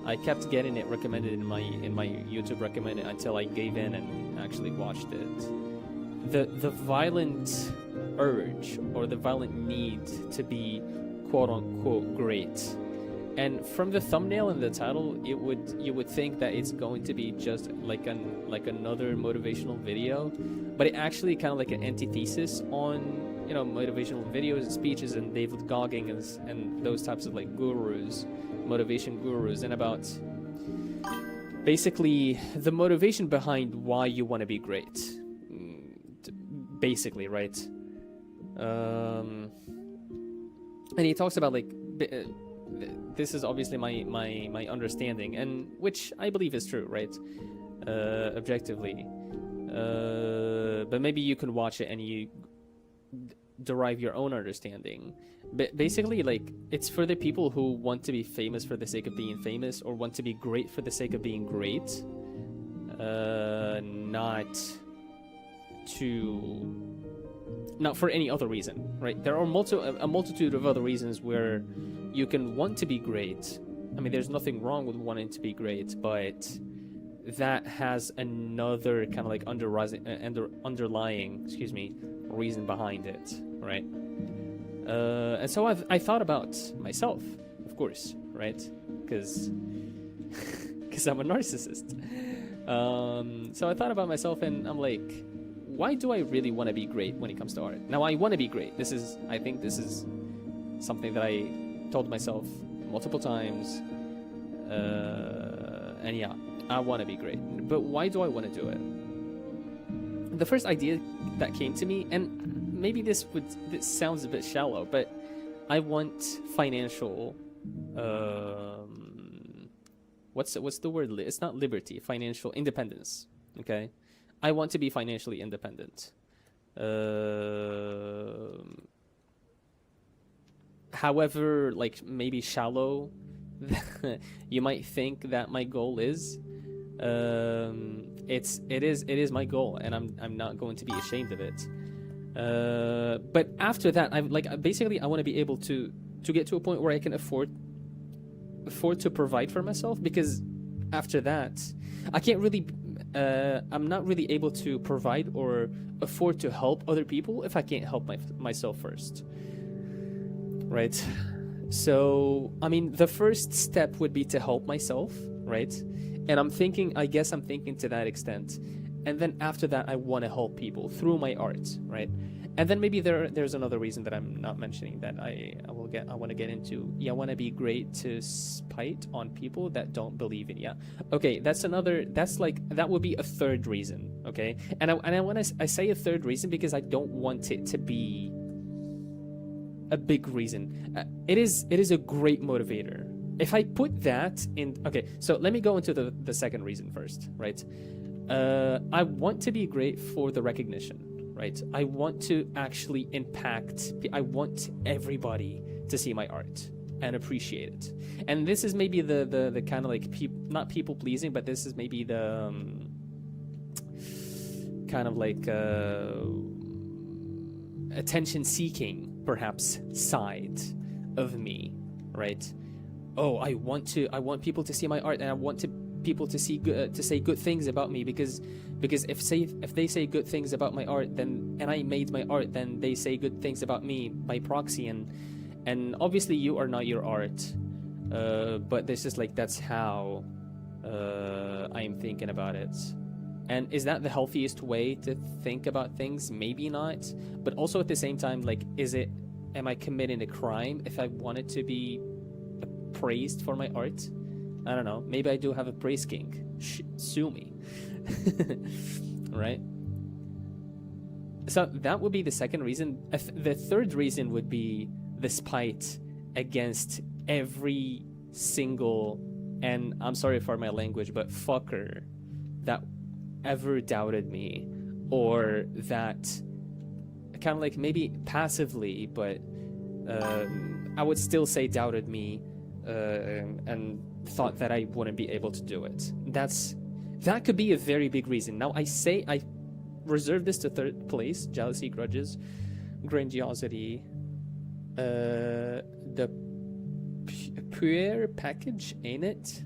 I kept getting it recommended in my YouTube recommended until I gave in and actually watched it. The violent urge or the violent need to be quote unquote great. And from the thumbnail and the title, you would think that it's going to be just like another motivational video, but it actually kind of like an antithesis on, you know, motivational videos and speeches and David Goggins and those types of like gurus, motivation gurus, and about basically the motivation behind why you want to be great. Basically, right? And he talks about like. This is obviously my understanding, and which I believe is true, right? Objectively. But maybe you can watch it and you derive your own understanding. But basically, like, it's for the people who want to be famous for the sake of being famous, or want to be great for the sake of being great. Not for any other reason, right? There are a multitude of other reasons where you can want to be great. I mean, there's nothing wrong with wanting to be great, but that has another kind of like underlying, reason behind it, right? And so I thought about myself, of course, right? Because I'm a narcissist. So I thought about myself, and I'm like, why do I really want to be great when it comes to art? Now, I want to be great. I think this is something that I told myself multiple times. And yeah, I want to be great. But why do I want to do it? The first idea that came to me, and maybe this sounds a bit shallow, but I want financial... what's the word? It's not liberty. Financial independence. Okay? I want to be financially independent. However, like, maybe shallow you might think that my goal is, it is my goal, and I'm not going to be ashamed of it. But after that, I want to be able to get to a point where I can afford to provide for myself, because after that I can't really I'm not really able to provide or afford to help other people if I can't help myself first, right? So, I mean, the first step would be to help myself, right? And I guess I'm thinking to that extent. And then after that, I want to help people through my art, right? And then maybe there's another reason that I'm not mentioning that I want to get into. Yeah, I want to be great to spite on people that don't believe in. Yeah, okay, that would be a third reason. Okay, and I say a third reason because I don't want it to be a big reason. It is a great motivator. If I put that in, okay, so let me go into the second reason first, right? I want to be great for the recognition. Right, I want to actually impact. I want everybody to see my art and appreciate it. And this is maybe the kind of like not people pleasing, but this is maybe the kind of like attention seeking, perhaps, side of me. Right? Oh, I want people to see my art, and I want people to say good things about me, because if they say good things about my art, then, and I made my art, then they say good things about me by proxy, and obviously you are not your art. But this is like, that's how I'm thinking about it. And is that the healthiest way to think about things? Maybe not. But also at the same time, like, am I committing a crime if I wanted to be praised for my art? I don't know. Maybe I do have a praise king. Sue me. Right? So that would be the second reason. The third reason would be the spite against every single, and I'm sorry for my language, but fucker that ever doubted me, or that kind of like maybe passively, but I would still say doubted me, and thought that I wouldn't be able to do it. That could be a very big reason. Now I reserve this to third place: jealousy, grudges, grandiosity, the pure package, ain't it?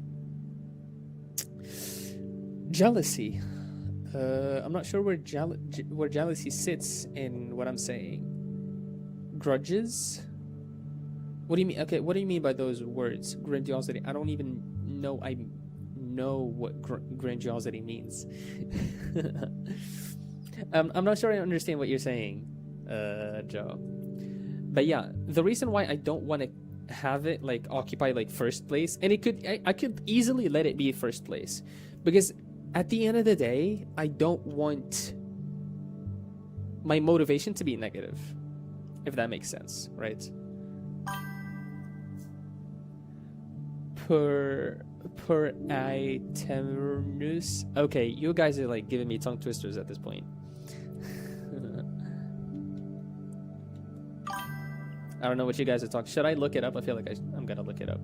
Jealousy. I'm not sure where jealousy sits in what I'm saying. Grudges? What do you mean? Okay, what do you mean by those words? Grandiosity. I don't even know I know what grandiosity means. I'm not sure I understand what you're saying, Joe. But yeah, the reason why I don't want to have it like occupy like first place, and I could easily let it be first place, because at the end of the day, I don't want my motivation to be negative, if that makes sense, right? Per itemnus. Okay, you guys are like giving me tongue twisters at this point. I don't know what you guys are talking. Should I look it up? I feel like I'm gonna look it up.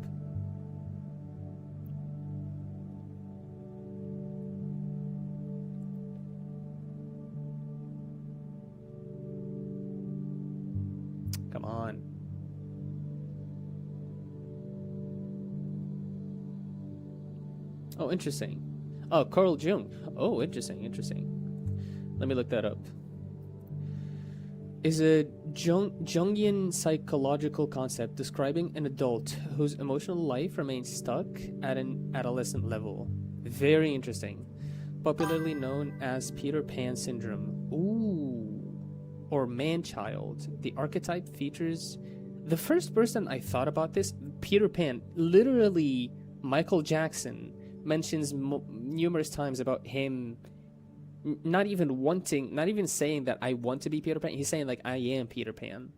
Come on. Oh, interesting. Oh, Carl Jung. Oh, interesting. Let me look that up. Is a Jungian psychological concept describing an adult whose emotional life remains stuck at an adolescent level. Very interesting. Popularly known as Peter Pan syndrome. Ooh. Or man-child. The archetype features... The first person I thought about this, Peter Pan, literally Michael Jackson mentions numerous times about him not even saying that I want to be Peter Pan. He's saying like, I am Peter Pan.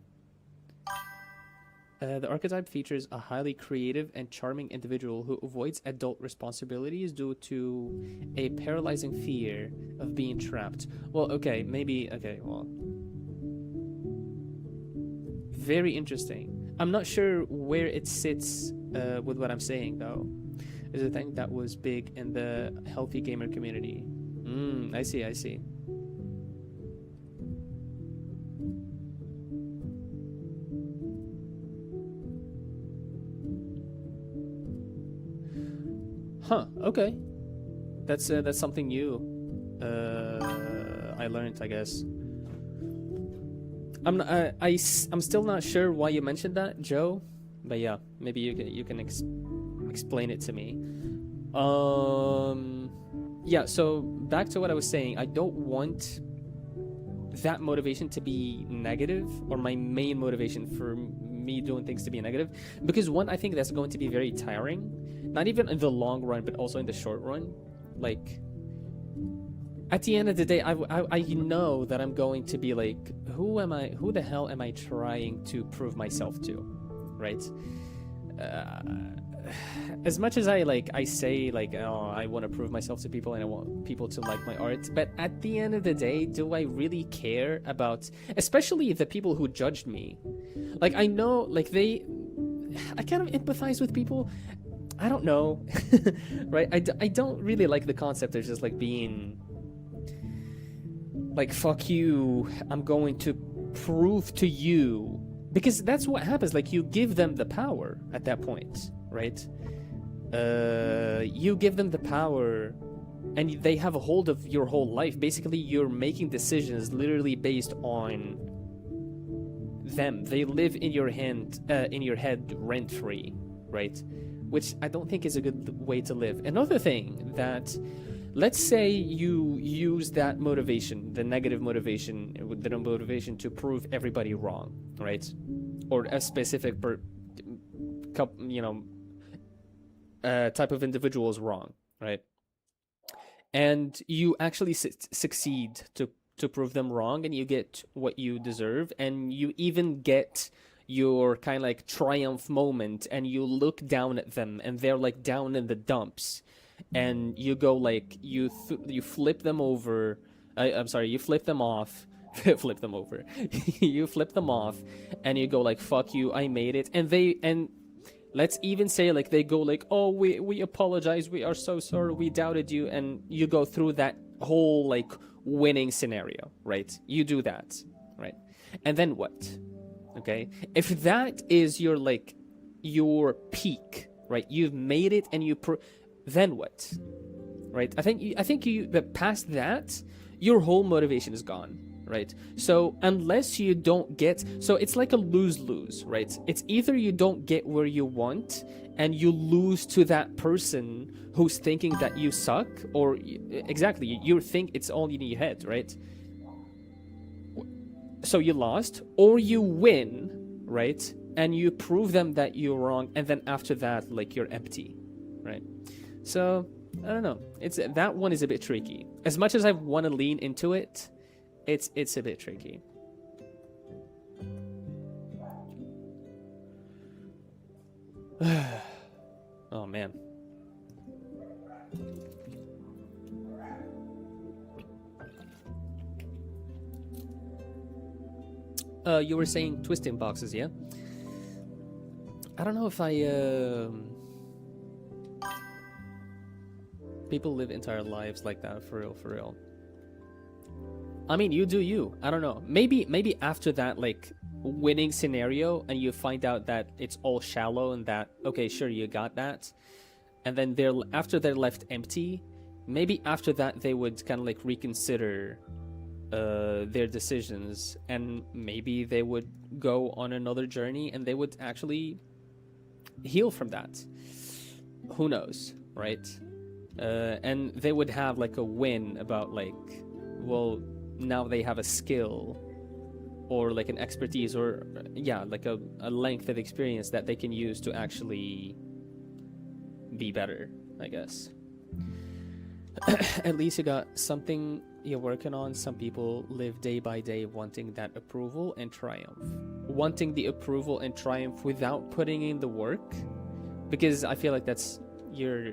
The archetype features a highly creative and charming individual who avoids adult responsibilities due to a paralyzing fear of being trapped. Well, okay, maybe, okay, well. Very interesting. I'm not sure where it sits with what I'm saying, though. Is a thing that was big in the healthy gamer community. I see. Huh, okay. That's something new. I learned, I guess. I'm still not sure why you mentioned that, Joe. But yeah, maybe you can explain it to me. Yeah, so back to what I was saying. I don't want that motivation to be negative, or my main motivation for me doing things to be negative, because one, I think that's going to be very tiring, not even in the long run, but also in the short run. Like, at the end of the day, I know that I'm going to be like, who the hell am I trying to prove myself to, right? As much as I say like, oh, I want to prove myself to people and I want people to like my art, but at the end of the day, do I really care about, especially the people who judged me? Like, I know, like, I kind of empathize with people. I don't know, right? I don't really like the concept of just like being like, fuck you, I'm going to prove to you, because that's what happens. Like, you give them the power at that point, right? You give them the power and they have a hold of your whole life. Basically, you're making decisions literally based on them. They live in your head rent free, right? Which I don't think is a good way to live. Another thing that, let's say you use that motivation, the negative motivation, the motivation to prove everybody wrong, right? Or a specific, type of individual is wrong, right? And you actually succeed to prove them wrong, and you get what you deserve, and you even get your kind of like triumph moment, and you look down at them and they're like down in the dumps, and you go like you flip them over. I'm sorry, you flip them off. Flip them over. You flip them off, and you go like, fuck you, I made it. And let's even say like they go like, oh, we apologize, we are so sorry, we doubted you, and you go through that whole like winning scenario, right? You do that, right? And then what? Okay, if that is your like your peak, right? You've made it, and then what? Right? I think you but past that, your whole motivation is gone. Right? So unless you don't get, so it's like a lose-lose, right? It's either you don't get where you want and you lose to that person who's thinking that you suck, or exactly, you think it's all in your head, right? So you lost, or you win, right? And you prove them that you're wrong, and then after that, like, you're empty, right? So I don't know. That one is a bit tricky. As much as I want to lean into it, it's a bit tricky. Oh man. You were saying twisting boxes, yeah? I don't know if people live entire lives like that, for real, for real. I mean, you do you. I don't know. Maybe after that, like, winning scenario, and you find out that it's all shallow, and that, okay, sure, you got that, and then after they're left empty, maybe after that they would kind of like reconsider their decisions, and maybe they would go on another journey, and they would actually heal from that. Who knows, right? And they would have like a win about like, well, now they have a skill or like an expertise, or yeah, like a length of experience that they can use to actually be better, I guess. At least you got something you're working on. Some people live day by day wanting that approval and triumph. Wanting the approval and triumph without putting in the work, because I feel like that's you're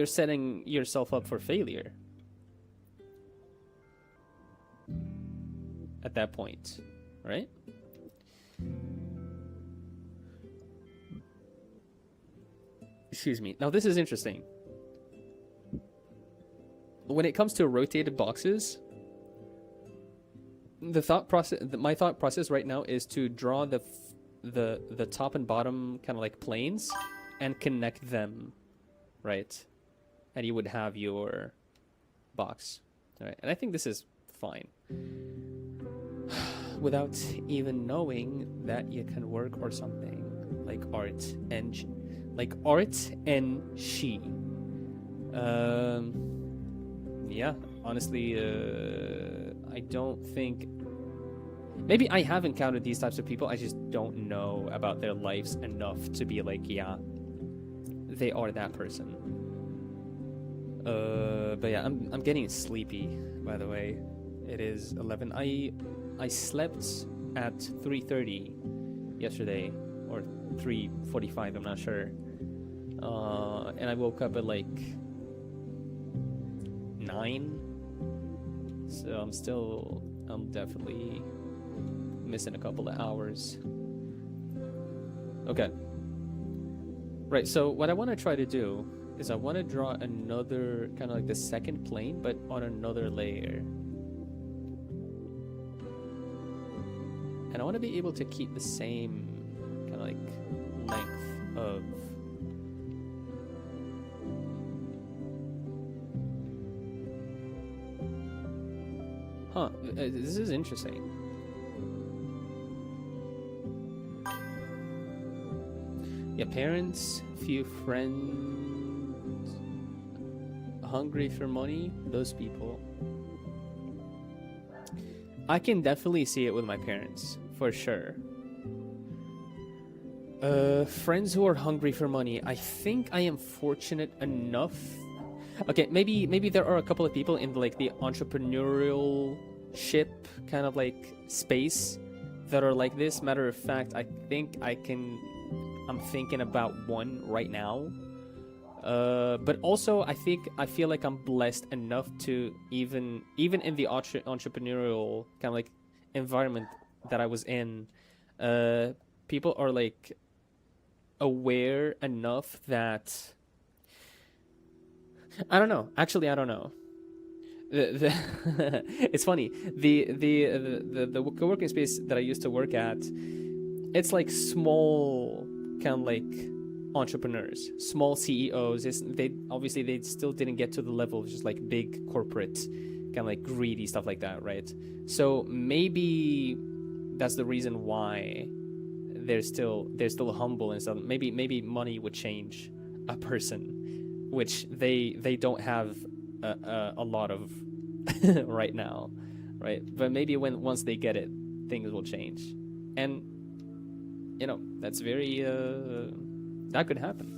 setting yourself up for failure at that point, right? Excuse me. Now this is interesting. When it comes to rotated boxes, my thought process right now is to draw the top and bottom kind of like planes and connect them, right? And you would have your box, right? And I think this is fine, without even knowing that you can work or something like art and she. Yeah, honestly, I don't think. Maybe I have encountered these types of people. I just don't know about their lives enough to be like, yeah, they are that person. But yeah, I'm getting sleepy, by the way. It is 11. I slept at 3:30 yesterday, or 3:45, I'm not sure. And I woke up at like 9. So I'm definitely missing a couple of hours. Okay. Right, so what I want to try to do is I want to draw another, kind of like the second plane, but on another layer. And I want to be able to keep the same kind of like length of... Huh, this is interesting. Yeah, parents, few friends, hungry for money. Those people. I can definitely see it with my parents, for sure. Friends who are hungry for money. I think I am fortunate enough. Okay, maybe there are a couple of people in like the entrepreneurial ship kind of like space that are like this. Matter of fact, I think I'm thinking about one right now. But also I feel like I'm blessed enough to even in the entrepreneurial kind of like environment that I was in, people are like aware enough that I don't know. Actually, I don't know. It's funny. The co-working space that I used to work at, it's like small kind of like entrepreneurs, small CEOs. They obviously they still didn't get to the level of just like big corporate kind of like greedy stuff like that, right? So maybe that's the reason why they're still humble and stuff. Maybe money would change a person, which they don't have a lot of right now, right? But maybe once they get it, things will change, and that's very that could happen.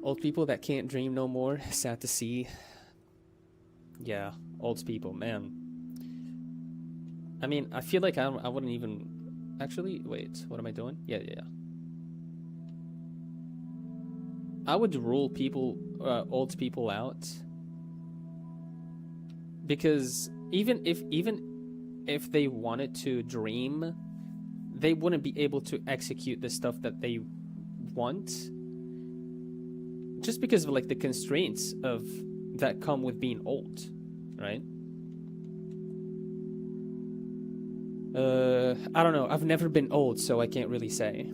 Old people that can't dream no more. Sad to see. Yeah, old people, man. I mean, I feel like I wouldn't even. Actually, wait. What am I doing? Yeah. I would rule old people out, because even if they wanted to dream, they wouldn't be able to execute the stuff that they want, just because of like the constraints of that come with being old, right? I don't know. I've never been old, so I can't really say.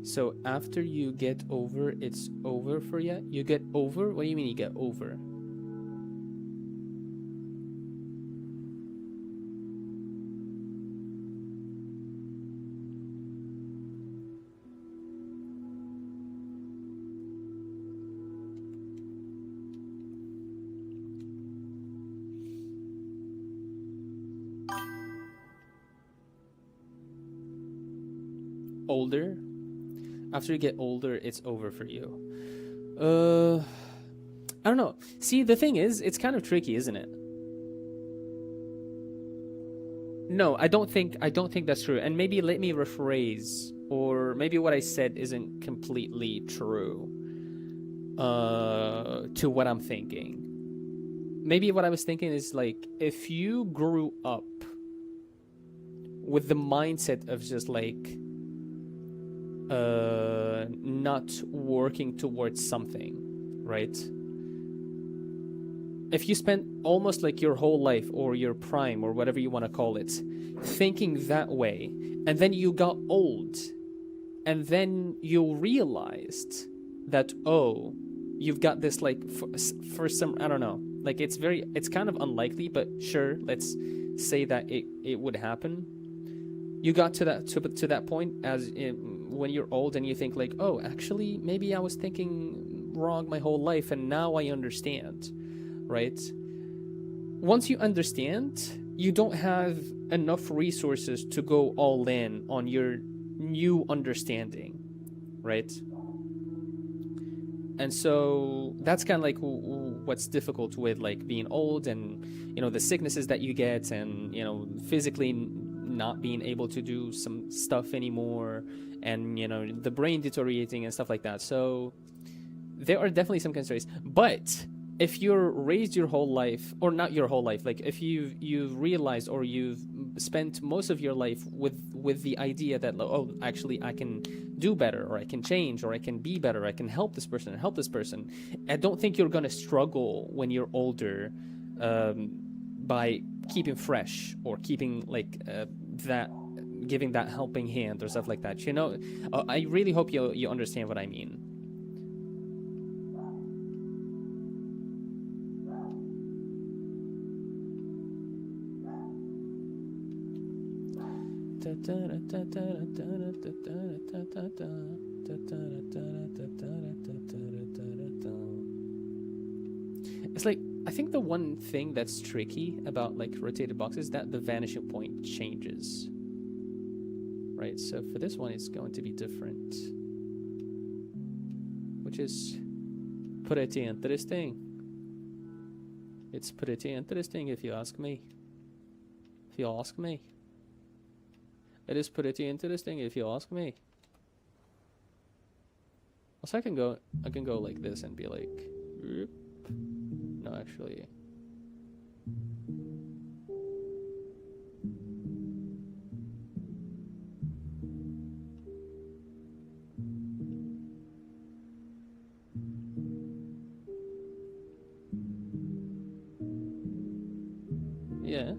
So after you get over, it's over for you? You get over? What do you mean you get over? Older? After you get older, it's over for you. I don't know. See, the thing is, it's kind of tricky, isn't it? No, I don't think that's true. And maybe let me rephrase, or maybe what I said isn't completely true. To what I'm thinking. Maybe what I was thinking is like, if you grew up with the mindset of just like not working towards something, right? If you spent almost like your whole life or your prime or whatever you want to call it thinking that way, and then you got old, and then you realized that, oh, you've got this like for some, I don't know, like it's kind of unlikely, but sure, let's say that it would happen. You got to that point when you're old, and you think like, oh, actually maybe I was thinking wrong my whole life, and now I understand, right? Once you understand, you don't have enough resources to go all in on your new understanding, right? And so that's kind of like what's difficult with like being old, and the sicknesses that you get, and physically not being able to do some stuff anymore, and the brain deteriorating and stuff like that. So there are definitely some constraints. But if you're raised your whole life, or not your whole life, like if you've realized, or you've spent most of your life with the idea that, oh, actually I can do better, or I can change, or I can be better, I can help this person and help this person, I don't think you're gonna struggle when you're older by keeping fresh or keeping like that, giving that helping hand or stuff like that. You know, I really hope you understand what I mean. It's like, I think the one thing that's tricky about like rotated boxes is that the vanishing point changes. Right, so for this one it's going to be different. Which is pretty interesting. It's pretty interesting if you ask me. If you ask me. It is pretty interesting if you ask me. Also I can go like this and be like, whoop. No, actually. Yeah.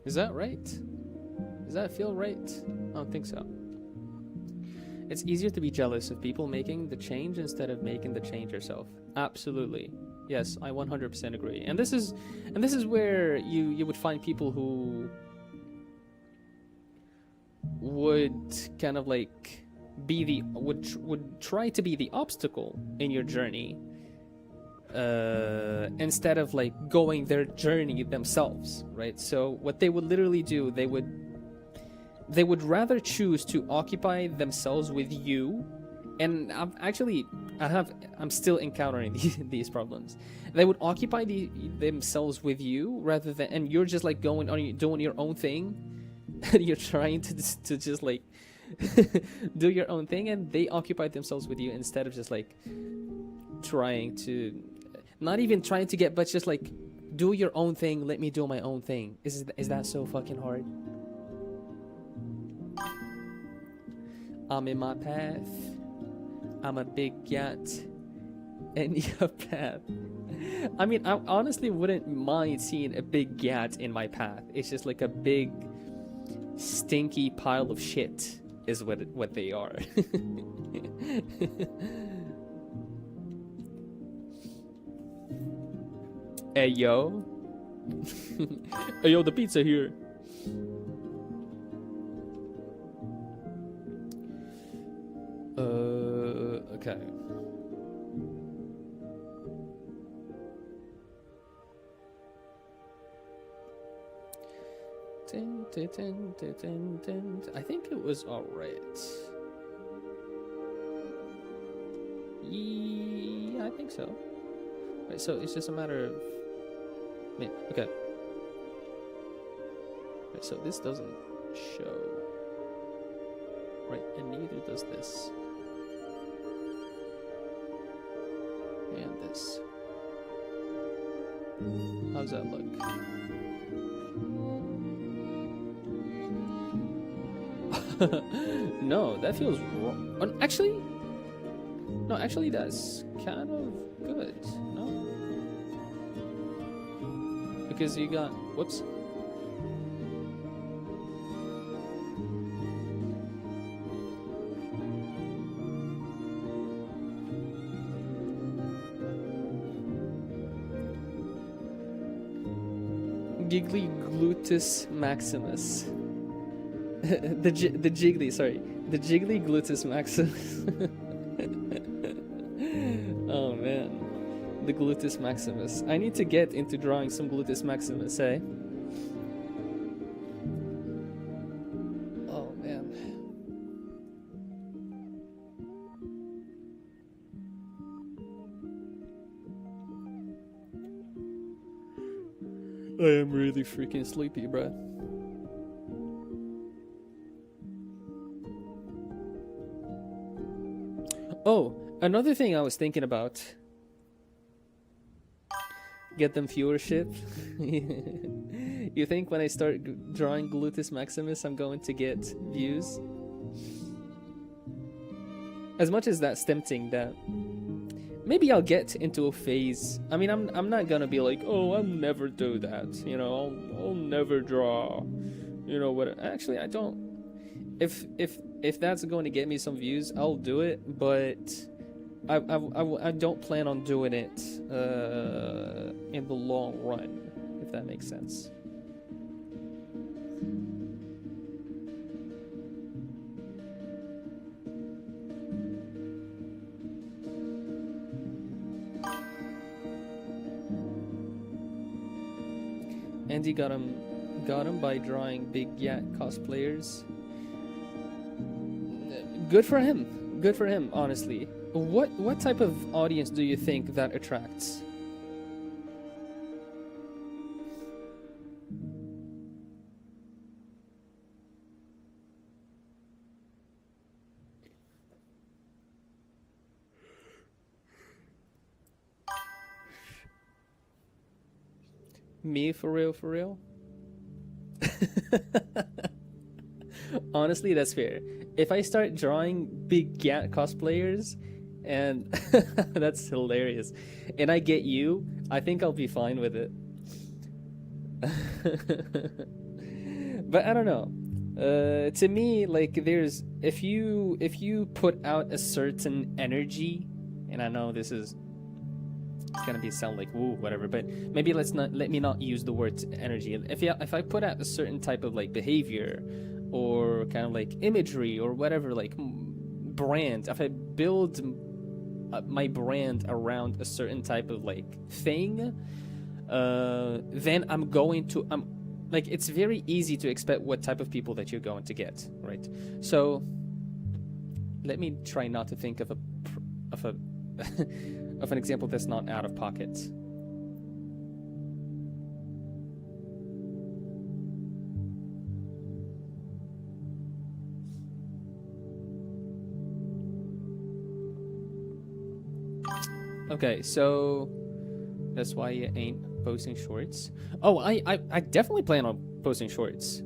Is that right? Does that feel right? I don't think so. It's easier to be jealous of people making the change instead of making the change yourself. Absolutely. Yes, I 100% agree. And this is where you would find people who would kind of like be the would try to be the obstacle in your journey instead of like going their journey themselves, right? So what they would literally do, they would rather choose to occupy themselves with you. And I'm still encountering these problems. They would occupy themselves with you rather than, and you're just like going on doing your own thing. And you're trying to just like do your own thing, and they occupy themselves with you instead of just like trying to, not even trying to get, but just like do your own thing. Let me do my own thing. Is that so fucking hard? I'm in my path. I'm a big yacht in your path. I mean, I honestly wouldn't mind seeing a big yacht in my path. It's just like a big stinky pile of shit is what they are. Hey yo. Hey yo, the pizza here. Okay. I think it was alright. Yeah, I think so. Right, so it's just a matter of... Yeah, okay. Right, so this doesn't show. Right, and neither does this. And this. How's that look? No, that feels wrong. Actually, no, actually that's kind of good. No? Because you got... Whoops. Giggly gluteus maximus. the jiggly, sorry. The jiggly gluteus maximus. Oh man. The gluteus maximus. I need to get into drawing some gluteus maximus, eh? Oh man. I am really freaking sleepy, bruh. Oh, another thing I was thinking about. Get them viewership. You think when I start drawing Gluteus Maximus, I'm going to get views? As much as that's tempting, that maybe I'll get into a phase. I mean, I'm not gonna be like, oh, I'll never do that. You know, I'll never draw. You know what? Actually, I don't. If that's going to get me some views, I'll do it. But I don't plan on doing it in the long run, if that makes sense. Andy got him by drawing big Yak cosplayers. Good for him. Good for him, honestly. What type of audience do you think that attracts? Me, for real, for real? Honestly, that's fair. If I start drawing big Gat cosplayers, and that's hilarious, and I get you, I think I'll be fine with it. But I don't know. To me, like, there's if you put out a certain energy, and I know this is gonna be sound like woo whatever, but maybe let me not use the word energy. If I put out a certain type of like behavior or kind of like imagery or whatever, like brand, if I build my brand around a certain type of like thing, then I'm like, it's very easy to expect what type of people that you're going to get, right? So let me try not to think of a of an example that's not out of pocket. Okay, so that's why you ain't posting shorts. Oh, I definitely plan on posting shorts.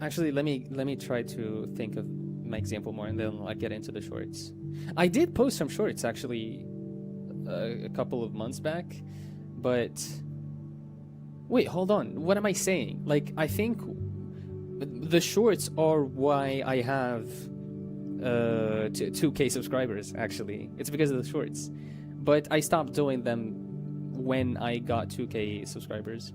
Actually, let me try to think of my example more, and then I'll get into the shorts. I did post some shorts actually a couple of months back, but wait, hold on. What am I saying? Like, I think the shorts are why I have 2K subscribers. Actually, it's because of the shorts, but I stopped doing them when I got 2K subscribers.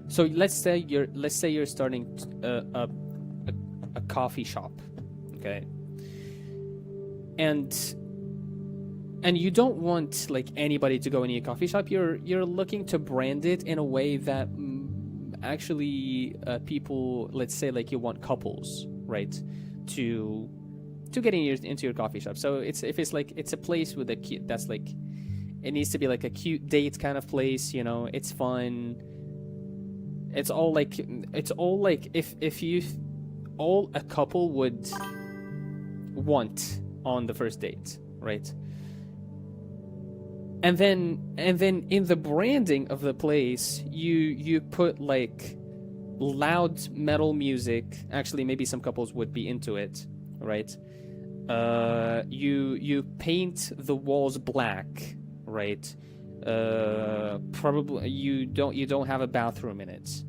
So let's say you're starting a coffee shop, okay? And you don't want like anybody to go in your coffee shop. You're looking to brand it in a way that actually people, let's say like you want couples, right, to get into your coffee shop. So if it's like it's a place with a cute, that's like, it needs to be like a cute date kind of place, you know, it's fun. It's all like if you all a couple would want on the first date, right? And then in the branding of the place, you put like loud metal music. Actually, maybe some couples would be into it, right? You paint the walls black, right? Probably you don't have a bathroom in it.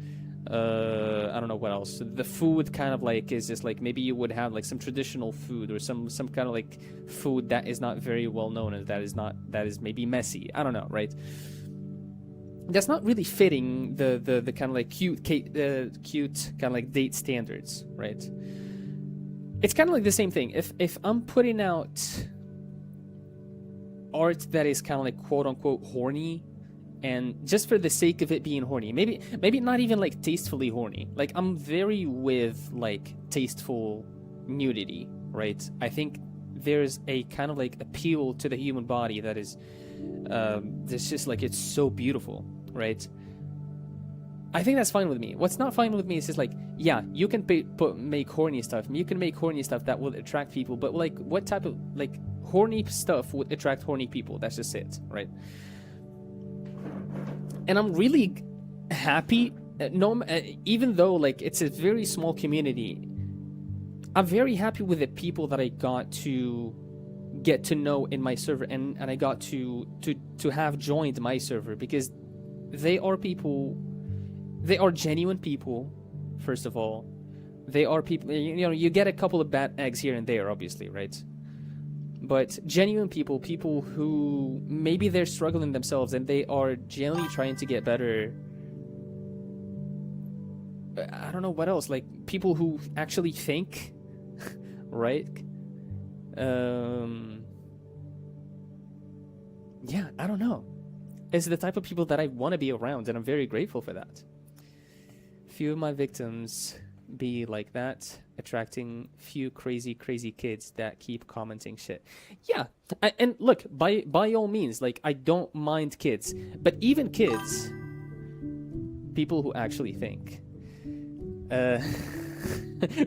I don't know what else. The food kind of like is just like, maybe you would have like some traditional food or some kind of like food that is not very well known, and that is maybe messy. I don't know, right? That's not really fitting the kind of like cute kind of like date standards, right? It's kind of like the same thing. If I'm putting out art that is kind of like quote unquote horny, and just for the sake of it being horny, maybe not even like tastefully horny. Like, I'm very with like tasteful nudity, right? I think there's a kind of like appeal to the human body that is it's just like, it's so beautiful, right? I think that's fine with me. What's not fine with me is just like, yeah, you can make horny stuff. You can make horny stuff that will attract people, but like, what type of like horny stuff would attract horny people? That's just it, right? And I'm really happy. Even though like it's a very small community, I'm very happy with the people that I got to get to know in my server, and I got to have joined my server, because they are people. They are genuine people, first of all. They are people, you know, you get a couple of bad eggs here and there, obviously, right? But genuine people, people who maybe they're struggling themselves and they are genuinely trying to get better. I don't know what else, like people who actually think, right? Yeah, I don't know. It's the type of people that I want to be around, and I'm very grateful for that. Few of my victims be like that, attracting few crazy kids that keep commenting shit. Yeah, and look, by all means, like, I don't mind kids, but even kids, people who actually think.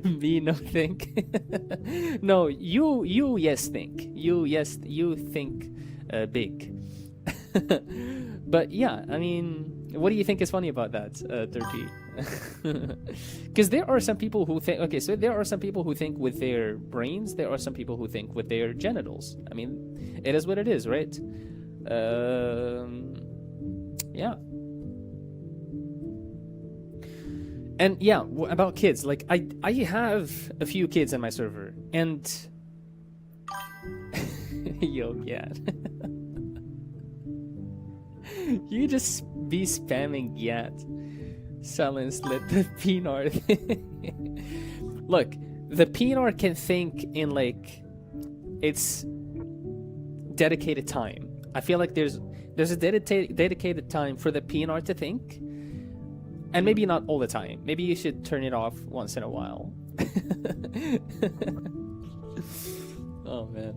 Me no think. No, you yes think. You think big. But yeah, I mean, what do you think is funny about that, 30? Because there are some people who think, okay, so there are some people who think with their brains, there are some people who think with their genitals. I mean, it is what it is, right? Yeah. And yeah, about kids, like I have a few kids in my server, and yo, yeah. You just be spamming yat. Silence, let the PNR. Look, the PNR can think in like its dedicated time. I feel like there's a dedicated time for the PNR to think, and maybe not all the time. Maybe you should turn it off once in a while. Oh man.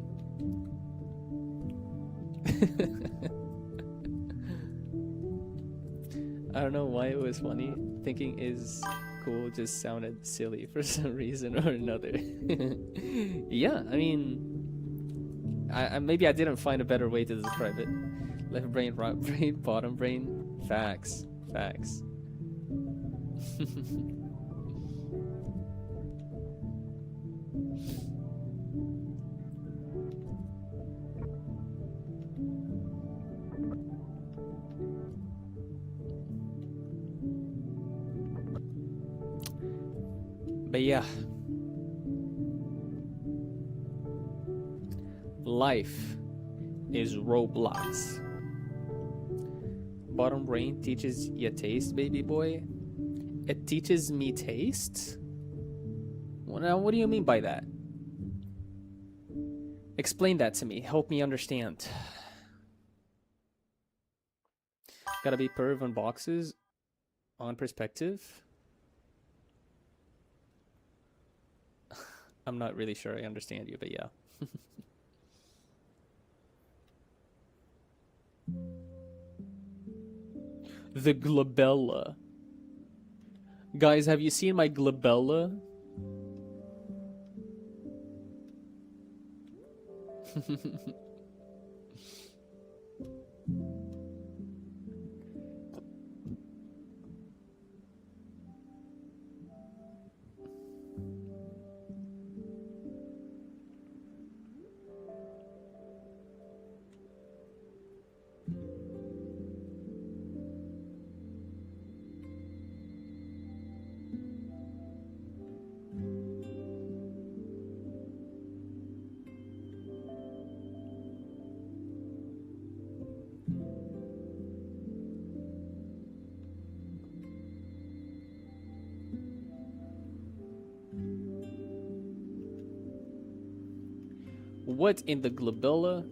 I don't know why it was funny. Thinking is cool just sounded silly for some reason or another. Yeah, I mean, maybe I didn't find a better way to describe it. Left brain, right brain, bottom brain. Facts. But yeah, life is Roblox. Bottom brain teaches you taste, baby boy. It teaches me taste? Well, now, what do you mean by that? Explain that to me. Help me understand. Gotta be perv on boxes. On perspective. I'm not really sure I understand you, but yeah. The glabella. Guys, have you seen my glabella? What in the glabella?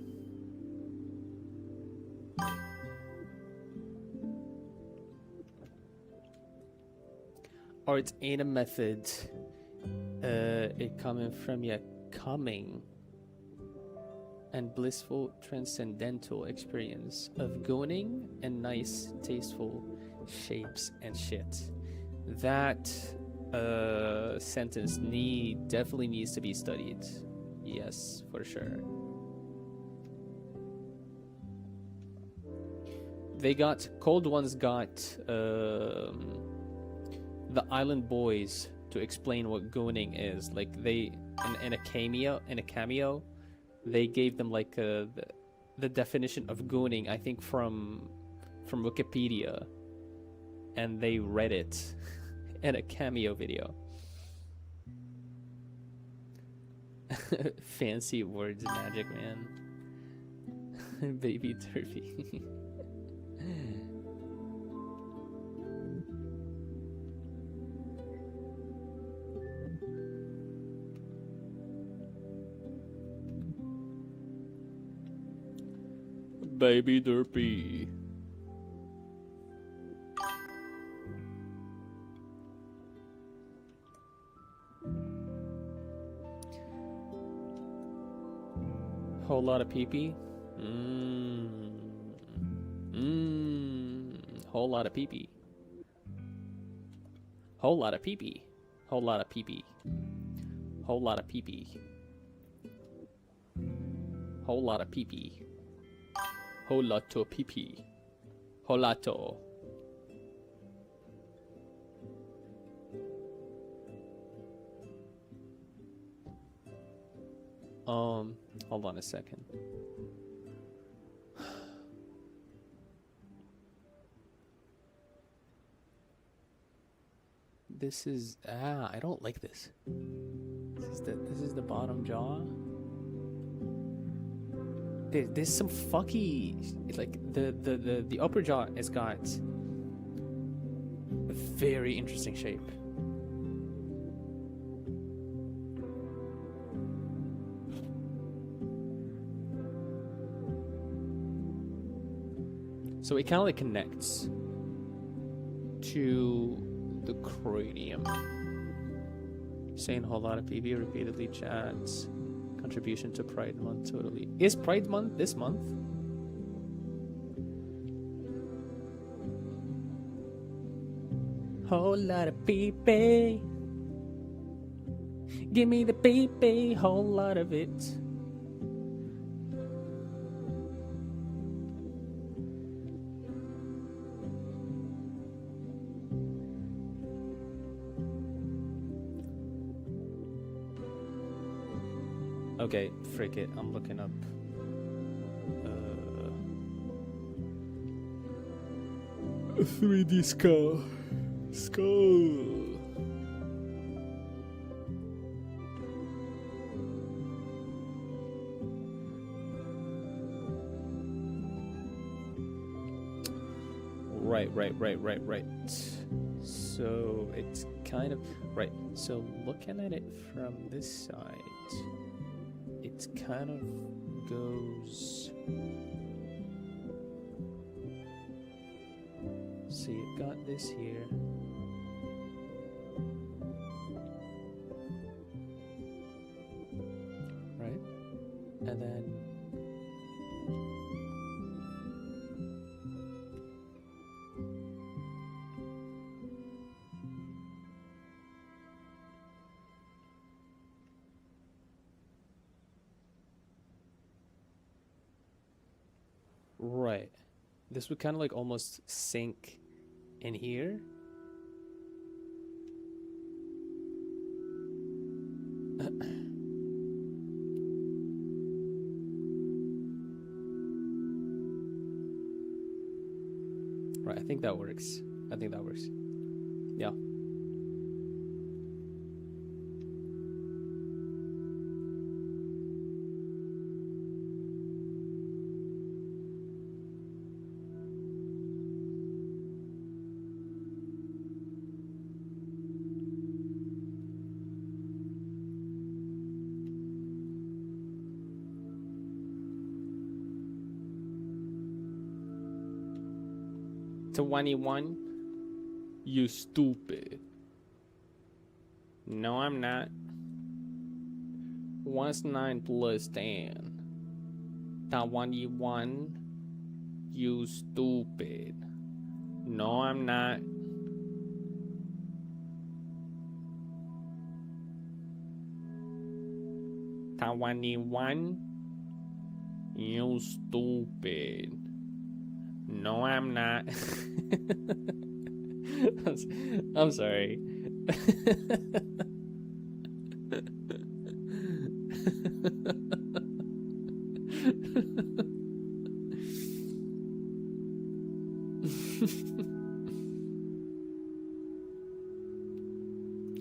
Art ain't a method. It coming from your coming and blissful transcendental experience of gooning and nice, tasteful Shapes and shit. That sentence definitely needs to be studied. Yes, for sure. They got Cold Ones got the Island Boys to explain what gooning is. Like they in a cameo, they gave them like the definition of gooning. I think from Wikipedia, and they read it in a cameo video. Fancy words, magic man. Baby turkey. Baby derpy. Whole lot of pee-pee. Whole lot of pee-pee. Whole lot of pee-pee. Whole lot of pee-pee. Whole lot of pee-pee. Whole lot of pee-pee. Whole lot of pee-pee. Whole lot of. Hold on a second. This is I don't like this. This is the bottom jaw. There's some fucky, like the upper jaw has got a very interesting shape. So it kind of like connects to the cranium. Saying a whole lot of PV repeatedly, chats. Contribution to Pride Month, totally. Is Pride Month this month? Whole lot of pee-pee. Give me the pee-pee, whole lot of it. Okay, frick it. I'm looking up. 3D skull. Right. So it's kind of right. So looking at it from this side, it kind of goes. See, it got this here. Right? And then right. This would kind of like almost sink in here. Right, I think that works. Yeah. To 21, you stupid. No, I'm not. What's 9 plus 10? 21, you stupid. No, I'm not. Taiwan. You stupid. No, I'm not. I'm sorry.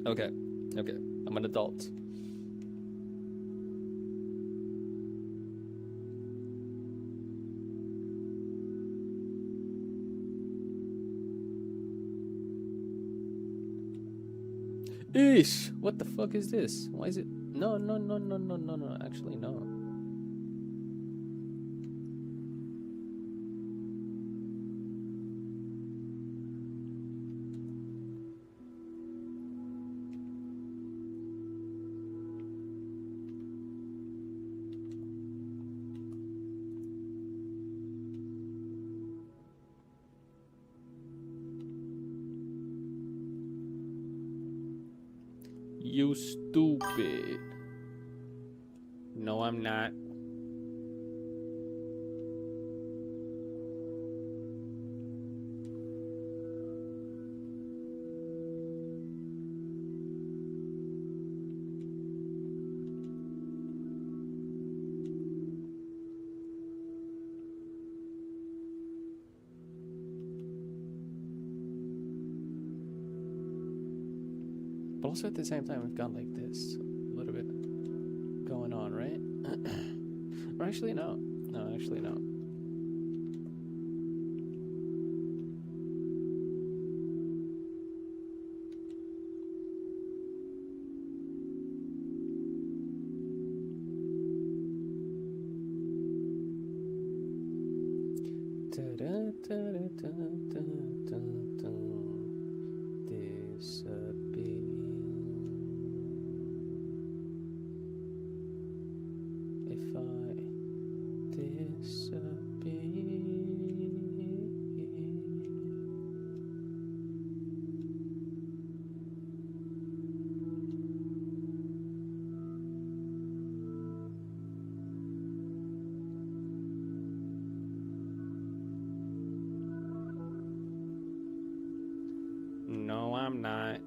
Okay, okay. I'm an adult. Ish! What the fuck is this? Why is it? No, no, no, no, no, no, no. Actually, no. You stupid. No, I'm not. But also at the same time, we've got like this a little bit going on, right? Or actually, no. No, actually, no. If I disappear. No, I'm not.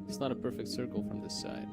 It's not a perfect circle from this side.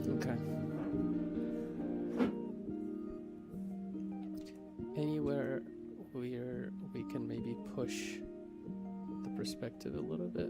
Okay. Anywhere where we can maybe push the perspective a little bit.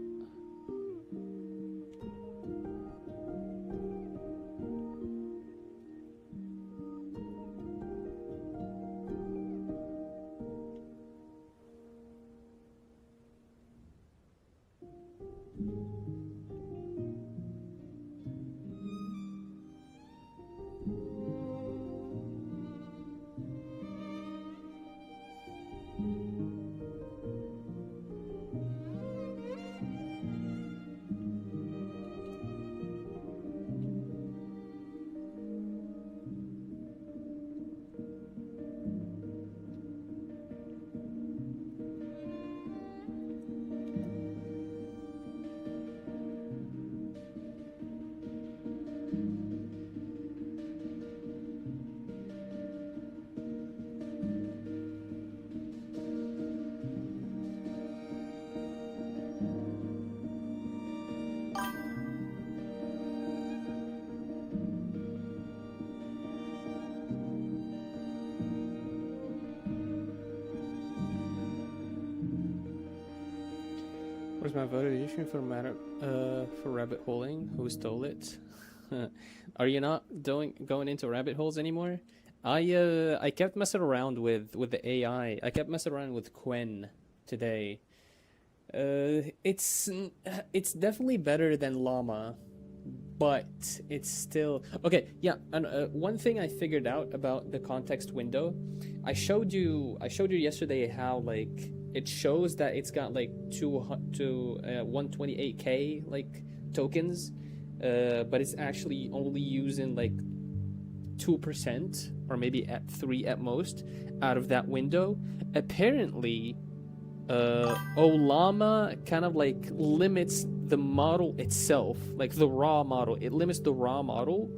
Where's my votation for rabbit holing? Who stole it? Are you not going into rabbit holes anymore? I kept messing around with the AI. I kept messing around with Quen today. It's definitely better than Llama, but it's still okay. Yeah, and one thing I figured out about the context window, I showed you yesterday how like it shows that it's got like 128k like tokens, but it's actually only using like 2% or maybe at 3 at most out of that window. Apparently, Olama kind of like limits the model itself, like the raw model. It limits the raw model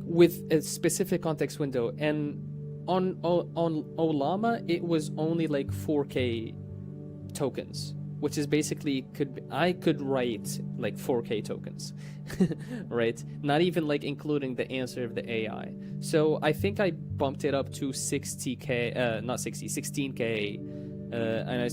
with a specific context window, and on Olama it was only like 4K tokens, which is basically I could write like 4K tokens, right? Not even like including the answer of the AI. So I think I bumped it up to 60K, not 60, 16K, and I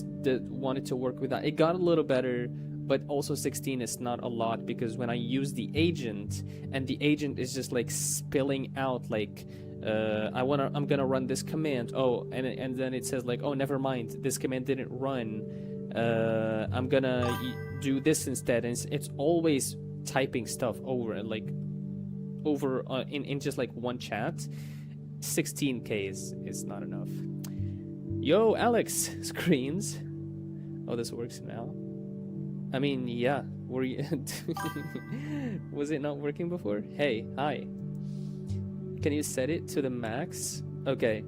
wanted to work with that. It got a little better, but also 16 is not a lot because when I use the agent and the agent is just like spilling out like I'm gonna run this command. Oh, and then it says like, oh, never mind, this command didn't run. I'm gonna do this instead, and it's always typing stuff over in just like one chat. 16K is not enough. Yo, Alex screens. Oh, this works now. I mean, yeah. Were you? Was it not working before? Hey, hi. Can you set it to the max? Okay.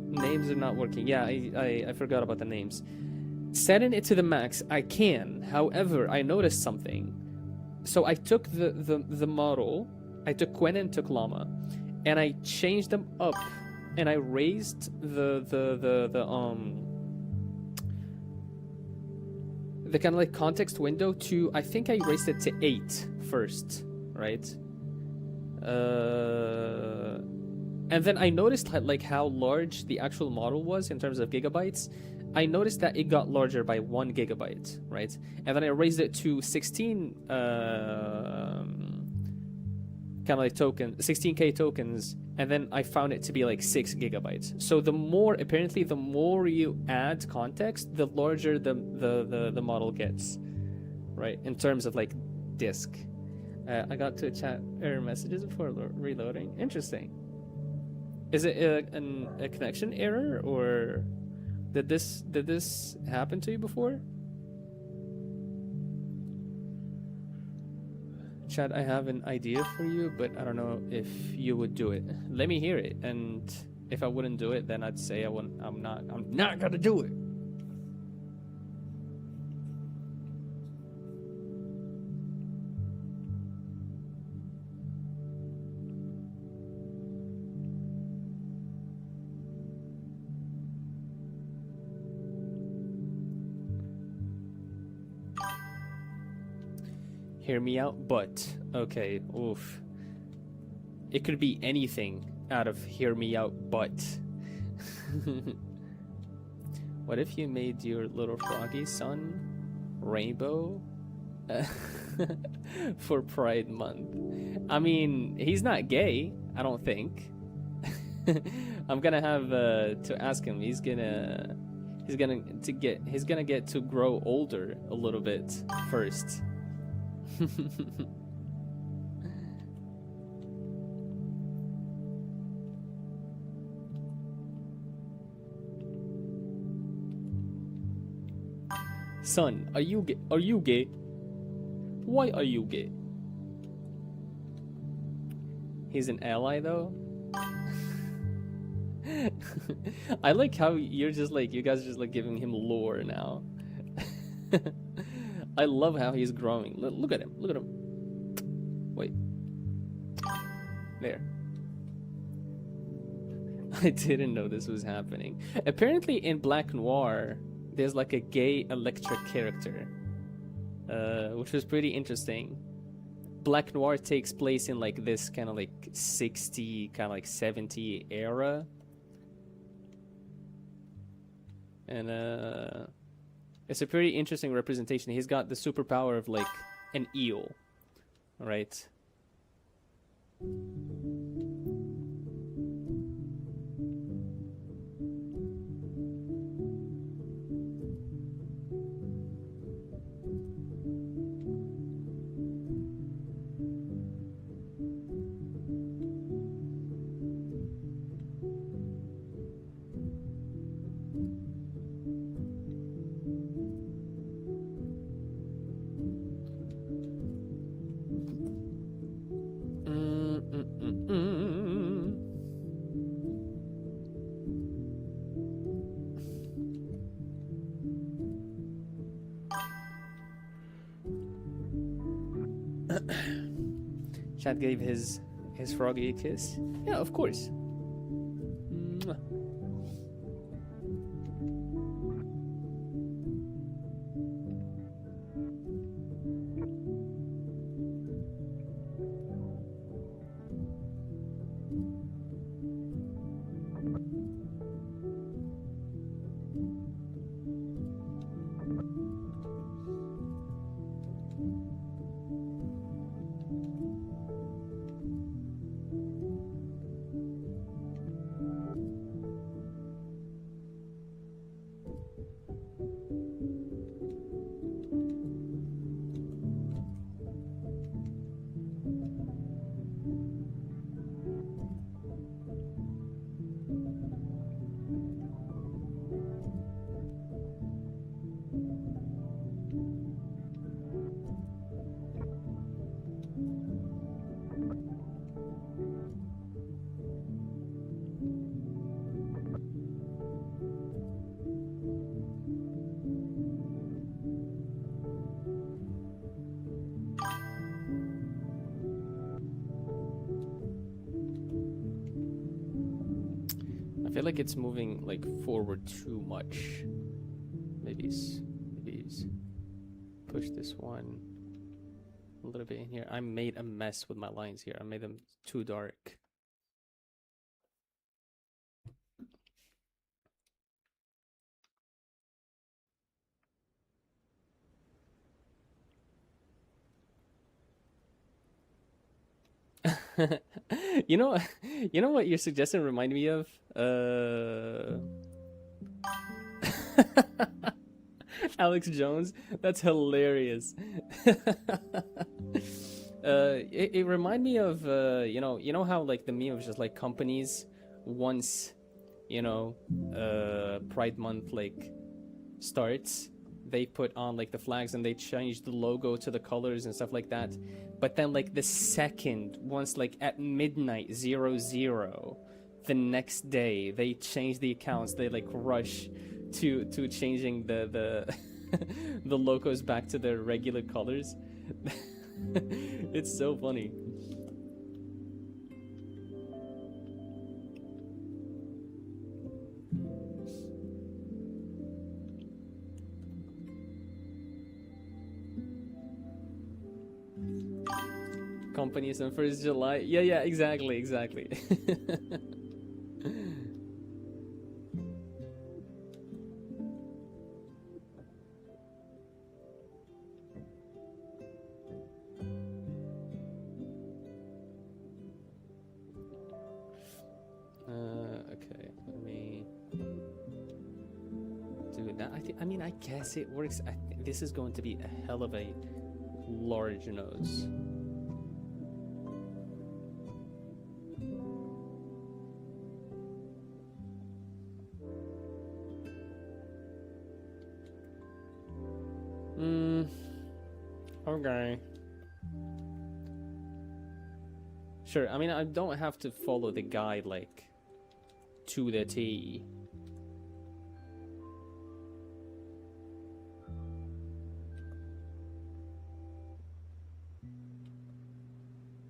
Names are not working. Yeah, I forgot about the names. Setting it to the max, I can. However, I noticed something. So I took the model, I took Quen and took Llama, and I changed them up, and I raised the kind of like context window to, I think I raised it to 8 first, right? And then I noticed like how large the actual model was in terms of gigabytes. I noticed that it got larger by 1 gigabyte, right? And then I raised it to 16 kind of like 16K tokens, and then I found it to be like 6 gigabytes. So the more you add context, the larger the model gets, right? In terms of like disk. I got to chat error messages before reloading. Interesting. Is it a connection error, or did this happen to you before? Chad, I have an idea for you, but I don't know if you would do it. Let me hear it, and if I wouldn't do it, then I'd say I'm not gonna do it. Hear me out, but okay, oof. It could be anything out of hear me out, but. What if you made your little froggy son rainbow for Pride Month? I mean, he's not gay, I don't think. I'm gonna have to ask him. He's gonna get to grow older a little bit first. Son, are you gay? Are you gay? Why are you gay? He's an ally though. I like how you're just like, you guys are just like giving him lore now. I love how he's growing. Look at him. Look at him. Wait. There. I didn't know this was happening. Apparently in Black Noir, there's like a gay electric character. Which was pretty interesting. Black Noir takes place in like this kind of like 60, kind of like 70 era. And it's a pretty interesting representation. He's got the superpower of like an eel, right? Chad gave his froggy a kiss. Yeah, of course. Mwah. I feel like it's moving like forward too much. Maybe push this one a little bit in here. I made a mess with my lines here. I made them too dark. you know what your suggestion reminded me of? Alex Jones. That's hilarious. It reminded me of you know how like the meme of just like companies once Pride Month like starts, they put on like the flags and they change the logo to the colors and stuff like that. But then like the second, once like at midnight 00, the next day they change the accounts. They like rush to changing the the logos back to their regular colors. It's so funny. Companies on 1st July. Yeah, exactly. Okay, let me do that. I mean, I guess it works. This is going to be a hell of a large nose. Okay. Sure, I mean, I don't have to follow the guide, like, to the T.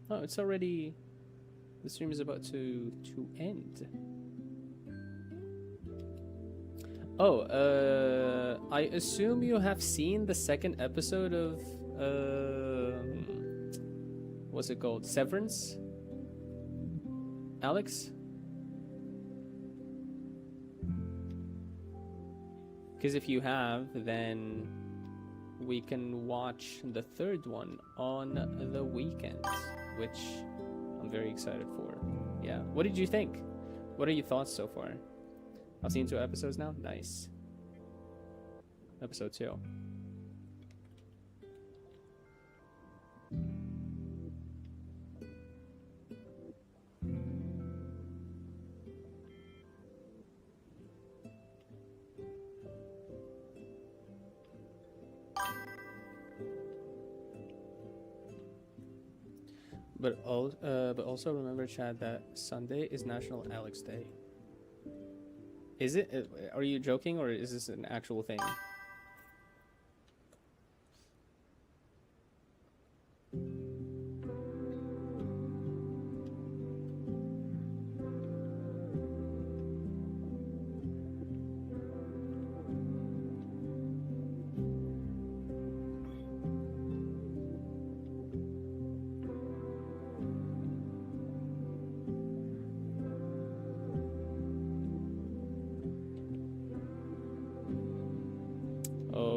Oh, it's already... The stream is about to end. Oh, I assume you have seen the second episode of, what's it called? Severance? Alex? Because if you have, then we can watch the third one on the weekend, which I'm very excited for. Yeah. What did you think? What are your thoughts so far? I've seen 2 episodes now. Nice. Episode 2. But also remember, Chad, that Sunday is National Alex Day. Is it? Are you joking, or is this an actual thing?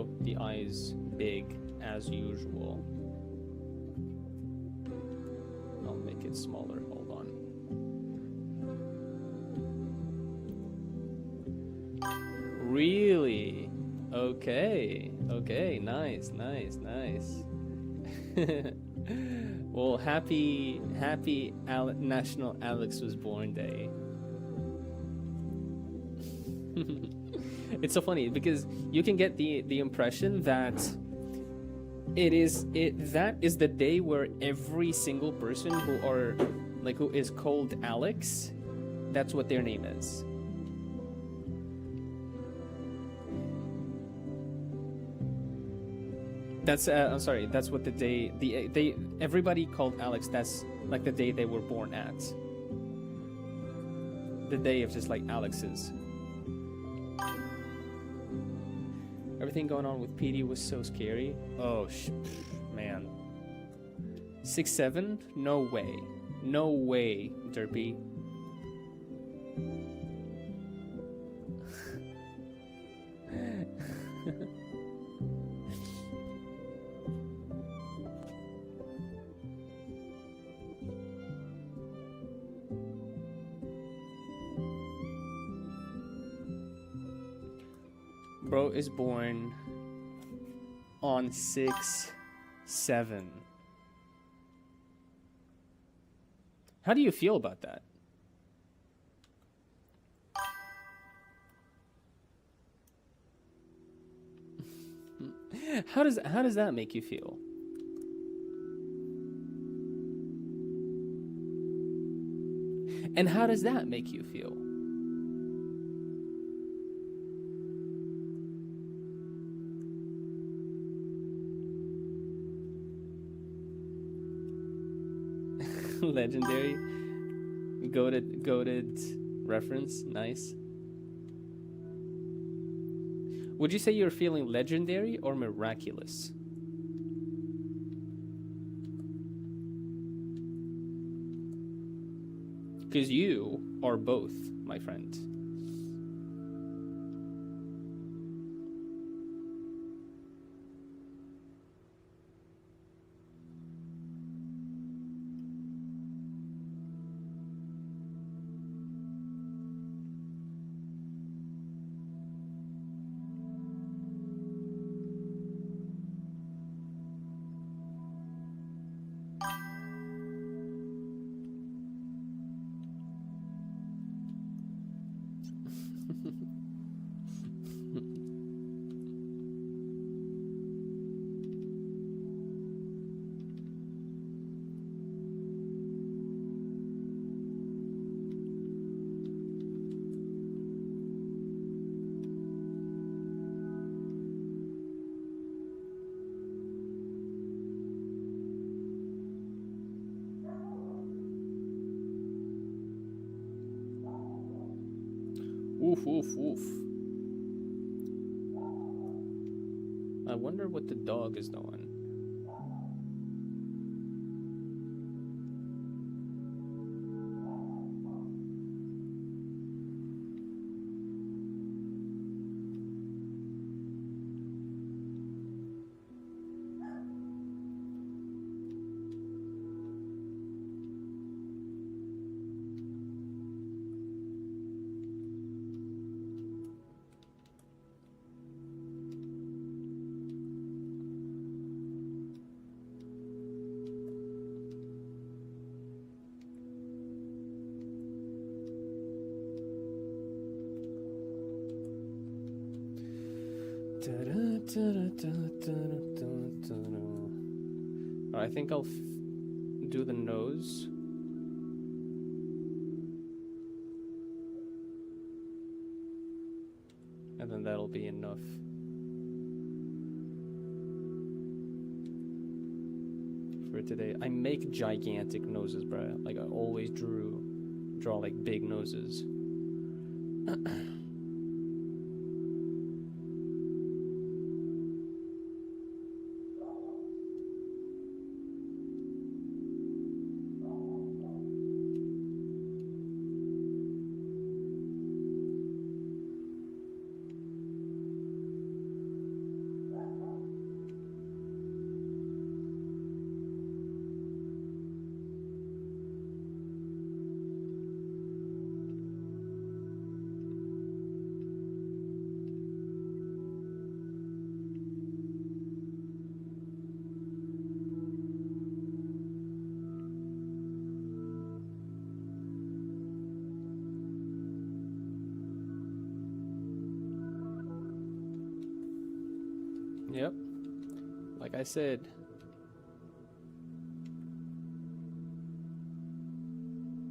Oh, the eye is big as usual. I'll make it smaller. Hold on. Really? Okay. Okay. Nice. Nice. Nice. Well, happy National Alex was born day. It's so funny because you can get the impression that that is the day where every single person who is called Alex, that's what their name is. That's I'm sorry, that's what the day they everybody called Alex, that's like the day they were born at. The day of just like Alex's. Everything going on with PD was so scary. Oh, man. 6'7"? No way. No way, Derpy. Bro is born on 6/7. How do you feel about that? How does that make you feel? And how does that make you feel? Legendary, goated reference. Nice. Would you say you're feeling legendary or miraculous? Because you are both, my friend. Oof, oof, oof. I wonder what the dog is doing. I think I'll do the nose. And then that'll be enough. For today. I make gigantic noses, bro. Like I always draw like big noses. Yep. Like I said.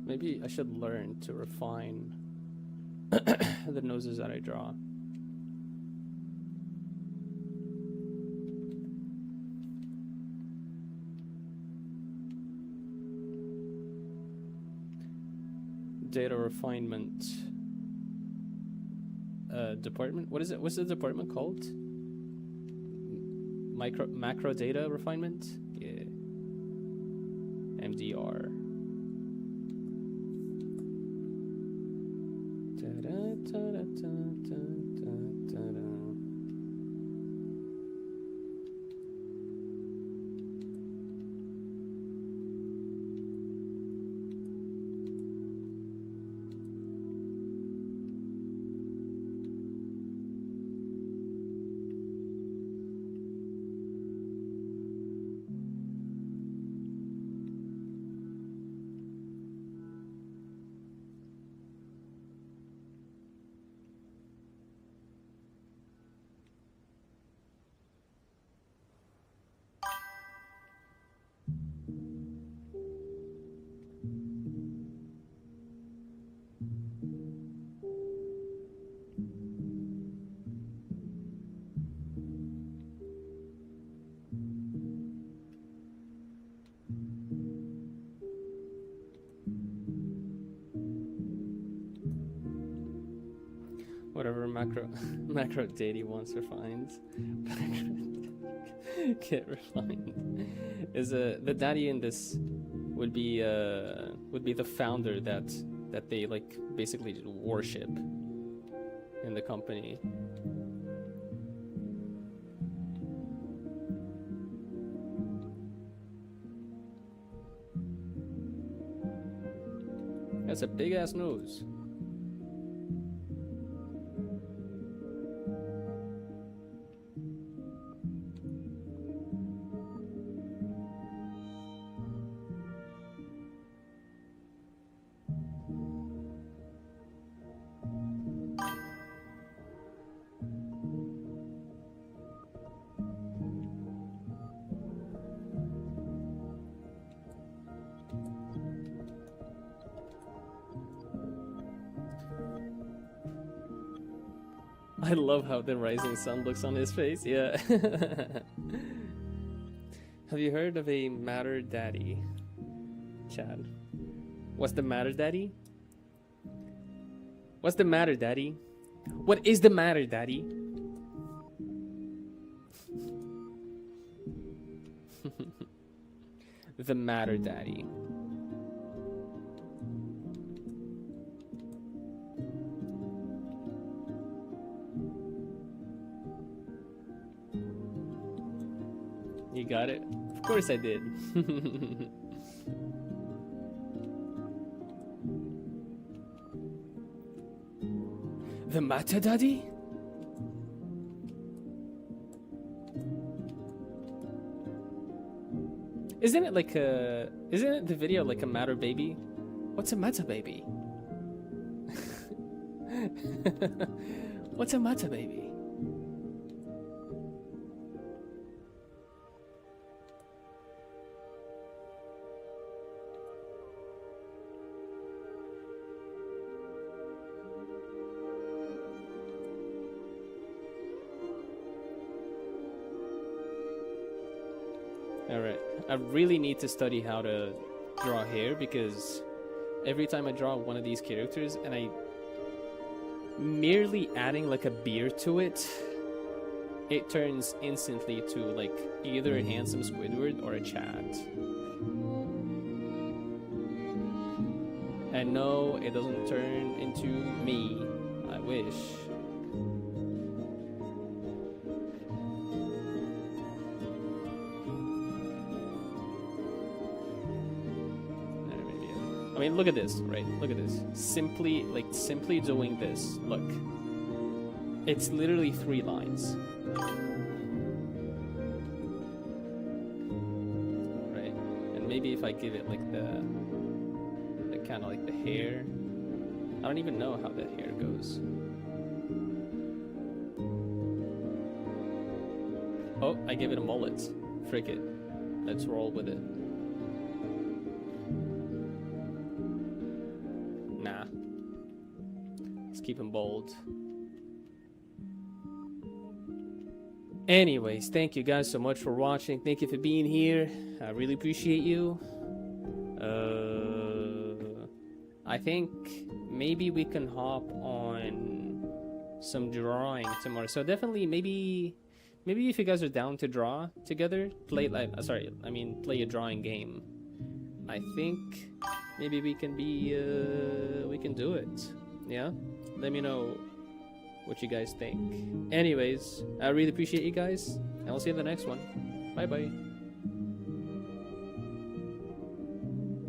Maybe I should learn to refine the noses that I draw. Data refinement department. What is it? What's the department called? Macro data refinement? Yeah. MDR. Whatever macro data wants refined. Get refined. Is the daddy in this would be the founder that they like basically worship in the company. That's a big ass nose. I love how the rising sun looks on his face, yeah. Have you heard of a matter daddy? Chad. What's the matter, daddy? What's the matter, daddy? What is the matter, daddy? The matter, daddy. You got it? Of course I did. The matter, daddy? Isn't it like a... Isn't it the video like a matter baby? What's a matter baby? What's a matter baby? Alright, I really need to study how to draw hair because every time I draw one of these characters and I merely adding like a beard to it, it turns instantly to like either a handsome Squidward or a Chad. And no, it doesn't turn into me. I wish. I mean, look at this, right? Look at this. Simply doing this. Look. It's literally 3 lines. Right? And maybe if I give it like the kind of like the hair. I don't even know how the hair goes. Oh, I gave it a mullet. Frick it. Let's roll with it. Nah. Let's keep him bold. Anyways, thank you guys so much for watching. Thank you for being here. I really appreciate you. I think maybe we can hop on some drawing tomorrow. So definitely maybe if you guys are down to draw together, play play a drawing game. I think maybe we can do it. Yeah? Let me know what you guys think. Anyways, I really appreciate you guys, and I'll see you in the next one. Bye bye.